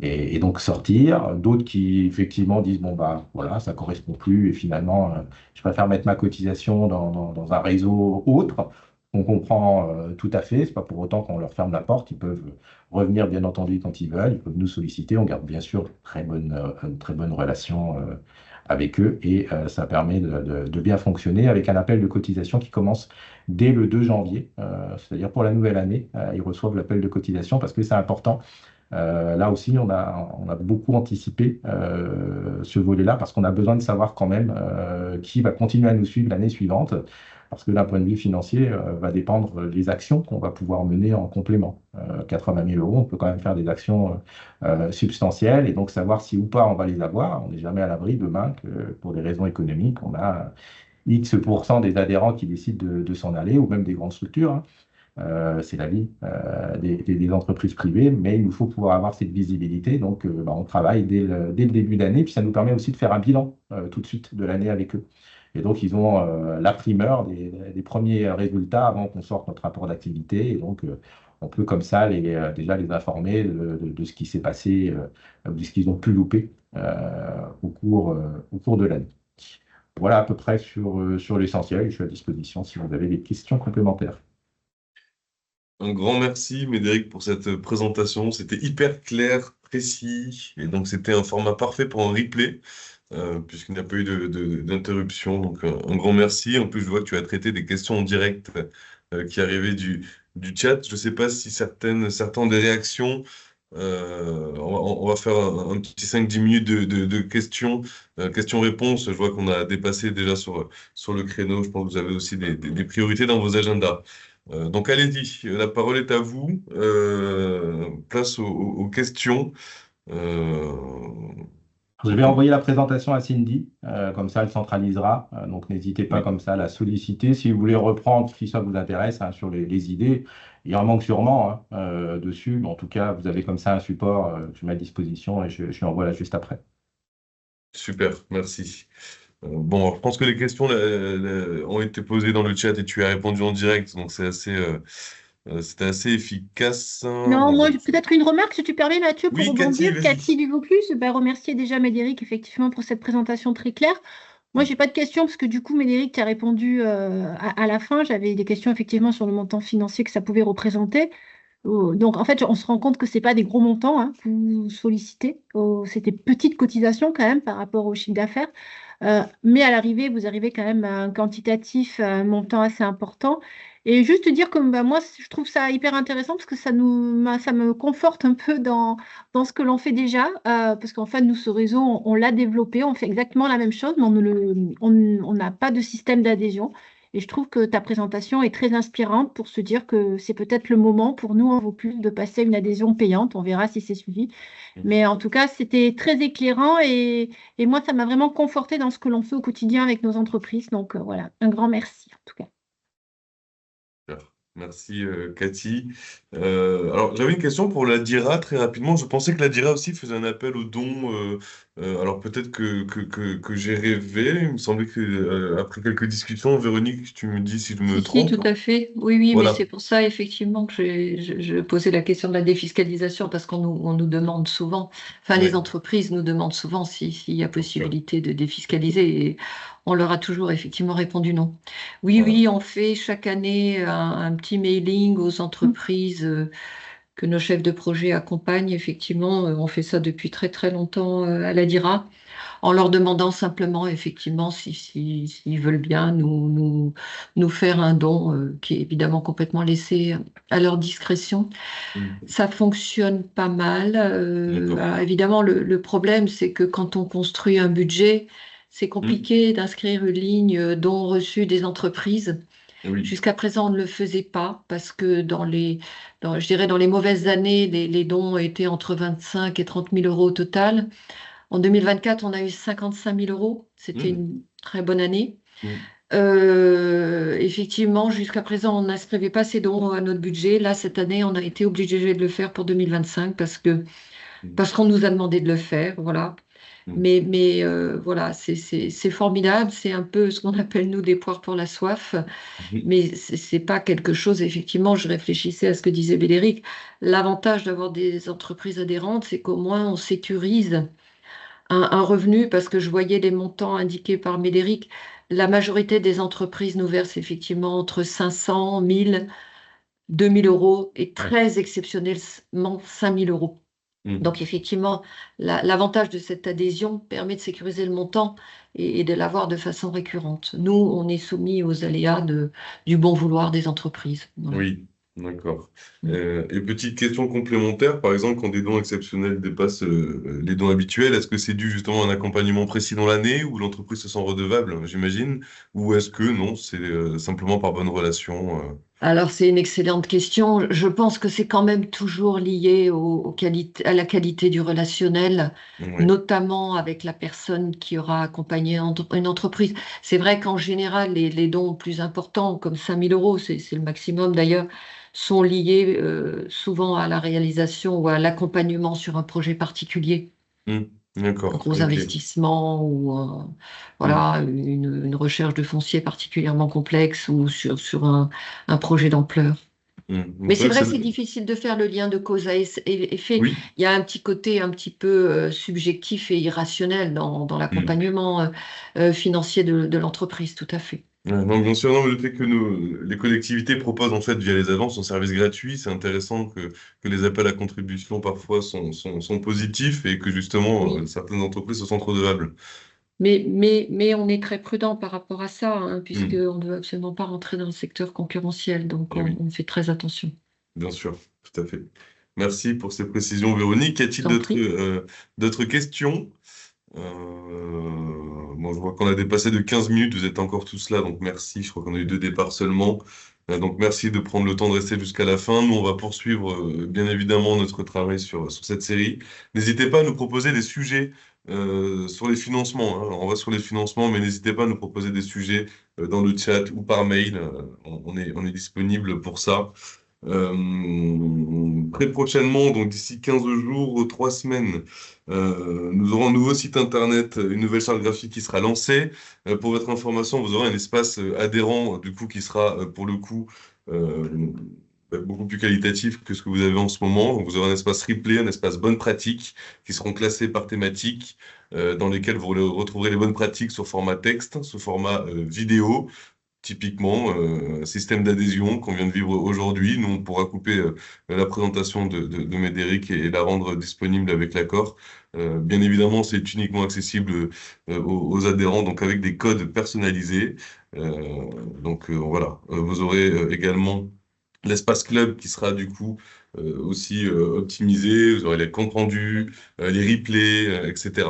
et donc sortir, d'autres qui effectivement disent bon bah voilà, ça correspond plus et finalement je préfère mettre ma cotisation dans un réseau autre. On comprend tout à fait, c'est pas pour autant qu'on leur ferme la porte, ils peuvent revenir bien entendu quand ils veulent, ils peuvent nous solliciter, on garde bien sûr une très bonne relation avec eux et ça permet de bien fonctionner avec un appel de cotisation qui commence dès le 2 janvier, c'est-à-dire pour la nouvelle année, ils reçoivent l'appel de cotisation parce que c'est important. Là aussi, on a beaucoup anticipé ce volet-là parce qu'on a besoin de savoir quand même qui va continuer à nous suivre l'année suivante. Parce que d'un point de vue financier, va dépendre des actions qu'on va pouvoir mener en complément. 80 000 euros, on peut quand même faire des actions substantielles et donc savoir si ou pas on va les avoir. On n'est jamais à l'abri demain que pour des raisons économiques, on a X% des adhérents qui décident de s'en aller ou même des grandes structures. C'est la vie des entreprises privées, mais il nous faut pouvoir avoir cette visibilité. Donc, on travaille dès le début d'année, puis ça nous permet aussi de faire un bilan tout de suite de l'année avec eux. Et donc, ils ont la primeur des premiers résultats avant qu'on sorte notre rapport d'activité. Et donc, on peut comme ça déjà les informer de ce qui s'est passé, de ce qu'ils ont pu louper au cours de l'année. Voilà à peu près sur l'essentiel. Je suis à disposition si vous avez des questions complémentaires. Un grand merci, Médéric, pour cette présentation. C'était hyper clair, précis. Et donc, c'était un format parfait pour un replay. puisqu'il n'y a pas eu d'interruption. Donc, un grand merci. En plus, je vois que tu as traité des questions en direct qui arrivaient du chat. Je ne sais pas si certains ont des réactions. On va faire un petit 5-10 minutes de questions-réponses. Je vois qu'on a dépassé déjà sur le créneau. Je pense que vous avez aussi des priorités dans vos agendas. Donc allez-y, la parole est à vous. Place aux questions. Je vais envoyer la présentation à Cindy, comme ça elle centralisera. Donc n'hésitez pas Oui. comme ça à la solliciter. Si vous voulez reprendre, si ça vous intéresse, hein, sur les idées, il en manque sûrement dessus. Mais en tout cas, vous avez comme ça un support que je mets à disposition et je lui envoie là juste après. Super, merci. Bon, alors, je pense que les questions ont été posées dans le chat et tu as répondu en direct, donc c'était assez efficace. Non, moi, peut-être une remarque, si tu permets, Mathieu, pour Oui, Cathy, rebondir. vas-y. Cathy Vivauclus, remercier déjà Médéric, effectivement, pour cette présentation très claire. Moi, j'ai pas de questions, parce que du coup, Médéric, tu as répondu à la fin. J'avais des questions, effectivement, sur le montant financier que ça pouvait représenter. Donc, en fait, on se rend compte que c'est pas des gros montants que vous sollicitez. C'est des petites cotisations, quand même, par rapport au chiffre d'affaires. Mais à l'arrivée, vous arrivez quand même à un quantitatif, à un montant assez important. Et juste dire que moi, je trouve ça hyper intéressant parce que ça me conforte un peu dans ce que l'on fait déjà. Parce qu'en fait, nous, ce réseau, on l'a développé, on fait exactement la même chose, mais on n'a pas de système d'adhésion. Et je trouve que ta présentation est très inspirante pour se dire que c'est peut-être le moment pour nous, en Vaucluse, de passer à une adhésion payante. On verra si c'est suivi. Mais en tout cas, c'était très éclairant et moi, ça m'a vraiment conforté dans ce que l'on fait au quotidien avec nos entreprises. Donc voilà, un grand merci en tout cas. Super. Merci Cathy. Alors j'avais une question pour la DIRA très rapidement. Je pensais que la DIRA aussi faisait un appel aux dons. Alors peut-être que j'ai rêvé. Il me semblait que après quelques discussions, Véronique, tu me dis si je me Si, trompe. tout à fait. Oui, oui, mais Voilà. c'est pour ça, effectivement, que je posais la question de la défiscalisation, parce on nous demande souvent, enfin, les Ouais. entreprises nous demandent souvent s'il y a possibilité de défiscaliser, et on leur a toujours effectivement répondu non. Oui, Voilà. oui, on fait chaque année un petit mailing aux entreprises que nos chefs de projet accompagnent. Effectivement, on fait ça depuis très, très longtemps à la DIRA, en leur demandant simplement, effectivement, s'ils veulent bien nous faire un don qui est évidemment complètement laissé à leur discrétion. Ça fonctionne pas mal. D'accord. Alors, évidemment, le problème, c'est que quand on construit un budget, c'est compliqué d'inscrire une ligne dons reçus des entreprises. Oui. Jusqu'à présent, on ne le faisait pas parce que je dirais dans les mauvaises années, les dons étaient entre 25 et 30 000 euros au total. En 2024, on a eu 55 000 euros. C'était une très bonne année. Effectivement, jusqu'à présent, on n'inscrivait pas ces dons à notre budget. Là, cette année, on a été obligé de le faire pour 2025 parce qu'on nous a demandé de le faire. Voilà. Mais voilà, c'est formidable. C'est un peu ce qu'on appelle, nous, des poires pour la soif. Mais c'est pas quelque chose, effectivement, je réfléchissais à ce que disait Bédéric. L'avantage d'avoir des entreprises adhérentes, c'est qu'au moins, on sécurise un revenu, parce que je voyais les montants indiqués par Médéric. La majorité des entreprises nous versent effectivement entre 500, 1000, 2000 euros et très exceptionnellement 5000 euros. Donc effectivement, l'avantage de cette adhésion permet de sécuriser le montant et de l'avoir de façon récurrente. Nous, on est soumis aux aléas du bon vouloir des entreprises. Voilà. Oui, d'accord. Et petite question complémentaire, par exemple, quand des dons exceptionnels dépassent les dons habituels, est-ce que c'est dû justement à un accompagnement précis dans l'année où l'entreprise se sent redevable, j'imagine, ou est-ce que non, c'est simplement par bonne relation Alors, c'est une excellente question. Je pense que c'est quand même toujours lié à la qualité du relationnel, Oui. notamment avec la personne qui aura accompagné une entreprise. C'est vrai qu'en général, les dons plus importants, comme 5000 euros, c'est le maximum d'ailleurs, sont liés souvent à la réalisation ou à l'accompagnement sur un projet particulier. D'accord. Gros Ok. investissements ou voilà, une recherche de foncier particulièrement complexe ou sur un projet d'ampleur. Mais c'est vrai que c'est difficile de faire le lien de cause à effet. Oui. Il y a un petit côté un petit peu subjectif et irrationnel dans l'accompagnement financier de l'entreprise, tout à fait. Non, bien sûr, non, mais le fait que les collectivités proposent en fait via les agences un service gratuit, c'est intéressant que les appels à contribution parfois sont positifs et que justement certaines entreprises se sentent redevables. Mais on est très prudent par rapport à ça, hein, Mm. puisqu'on ne veut absolument pas rentrer dans le secteur concurrentiel. Donc, Eh oui, on fait très attention. bien sûr, tout à fait. Merci pour ces précisions, Véronique. Y a-t-il T'en prie. d'autres questions? Bon, je vois qu'on a dépassé de 15 minutes, vous êtes encore tous là, donc merci. Je crois qu'on a eu 2 départs seulement. Donc merci de prendre le temps de rester jusqu'à la fin. Nous, on va poursuivre bien évidemment notre travail sur cette série. N'hésitez pas à nous proposer des sujets sur les financements, hein. On va sur les financements, mais n'hésitez pas à nous proposer des sujets dans le chat ou par mail. On est disponible pour ça. Très prochainement, donc d'ici 15 jours, 3 semaines, nous aurons un nouveau site internet, une nouvelle charte graphique qui sera lancée. Pour votre information, vous aurez un espace adhérent, du coup, qui sera pour le coup beaucoup plus qualitatif que ce que vous avez en ce moment. Donc, vous aurez un espace replay, un espace bonnes pratiques qui seront classés par thématique, dans lesquels vous retrouverez les bonnes pratiques sur format texte, sous format vidéo. Typiquement, système d'adhésion qu'on vient de vivre aujourd'hui. Nous, on pourra couper la présentation de Médéric et la rendre disponible avec l'accord. Bien évidemment, c'est uniquement accessible aux adhérents, donc avec des codes personnalisés. Voilà. Vous aurez également l'espace club qui sera du coup aussi optimisé. Vous aurez les comptes rendus, les replays, etc.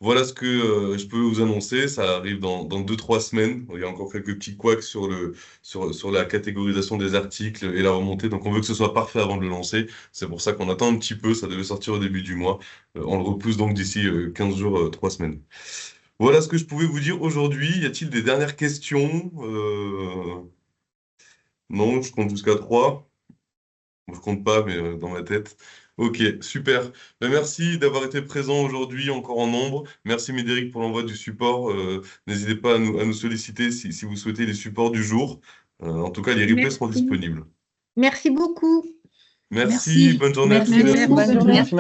Voilà ce que je peux vous annoncer. Ça arrive dans 2-3 semaines. Il y a encore quelques petits couacs sur la catégorisation des articles et la remontée. Donc, on veut que ce soit parfait avant de le lancer. C'est pour ça qu'on attend un petit peu. Ça devait sortir au début du mois. On le repousse donc d'ici 15 jours, 3 semaines. Voilà ce que je pouvais vous dire aujourd'hui. Y a-t-il des dernières questions? Non, je compte jusqu'à 3. Je compte pas, mais dans ma tête. Ok, super. Ben, merci d'avoir été présent aujourd'hui, encore en nombre. Merci Médéric pour l'envoi du support. N'hésitez pas à nous solliciter si vous souhaitez les supports du jour. En tout cas, les replays seront Merci. disponibles. Merci beaucoup. Merci, bonne journée à tous. Merci. Bonne journée. Merci.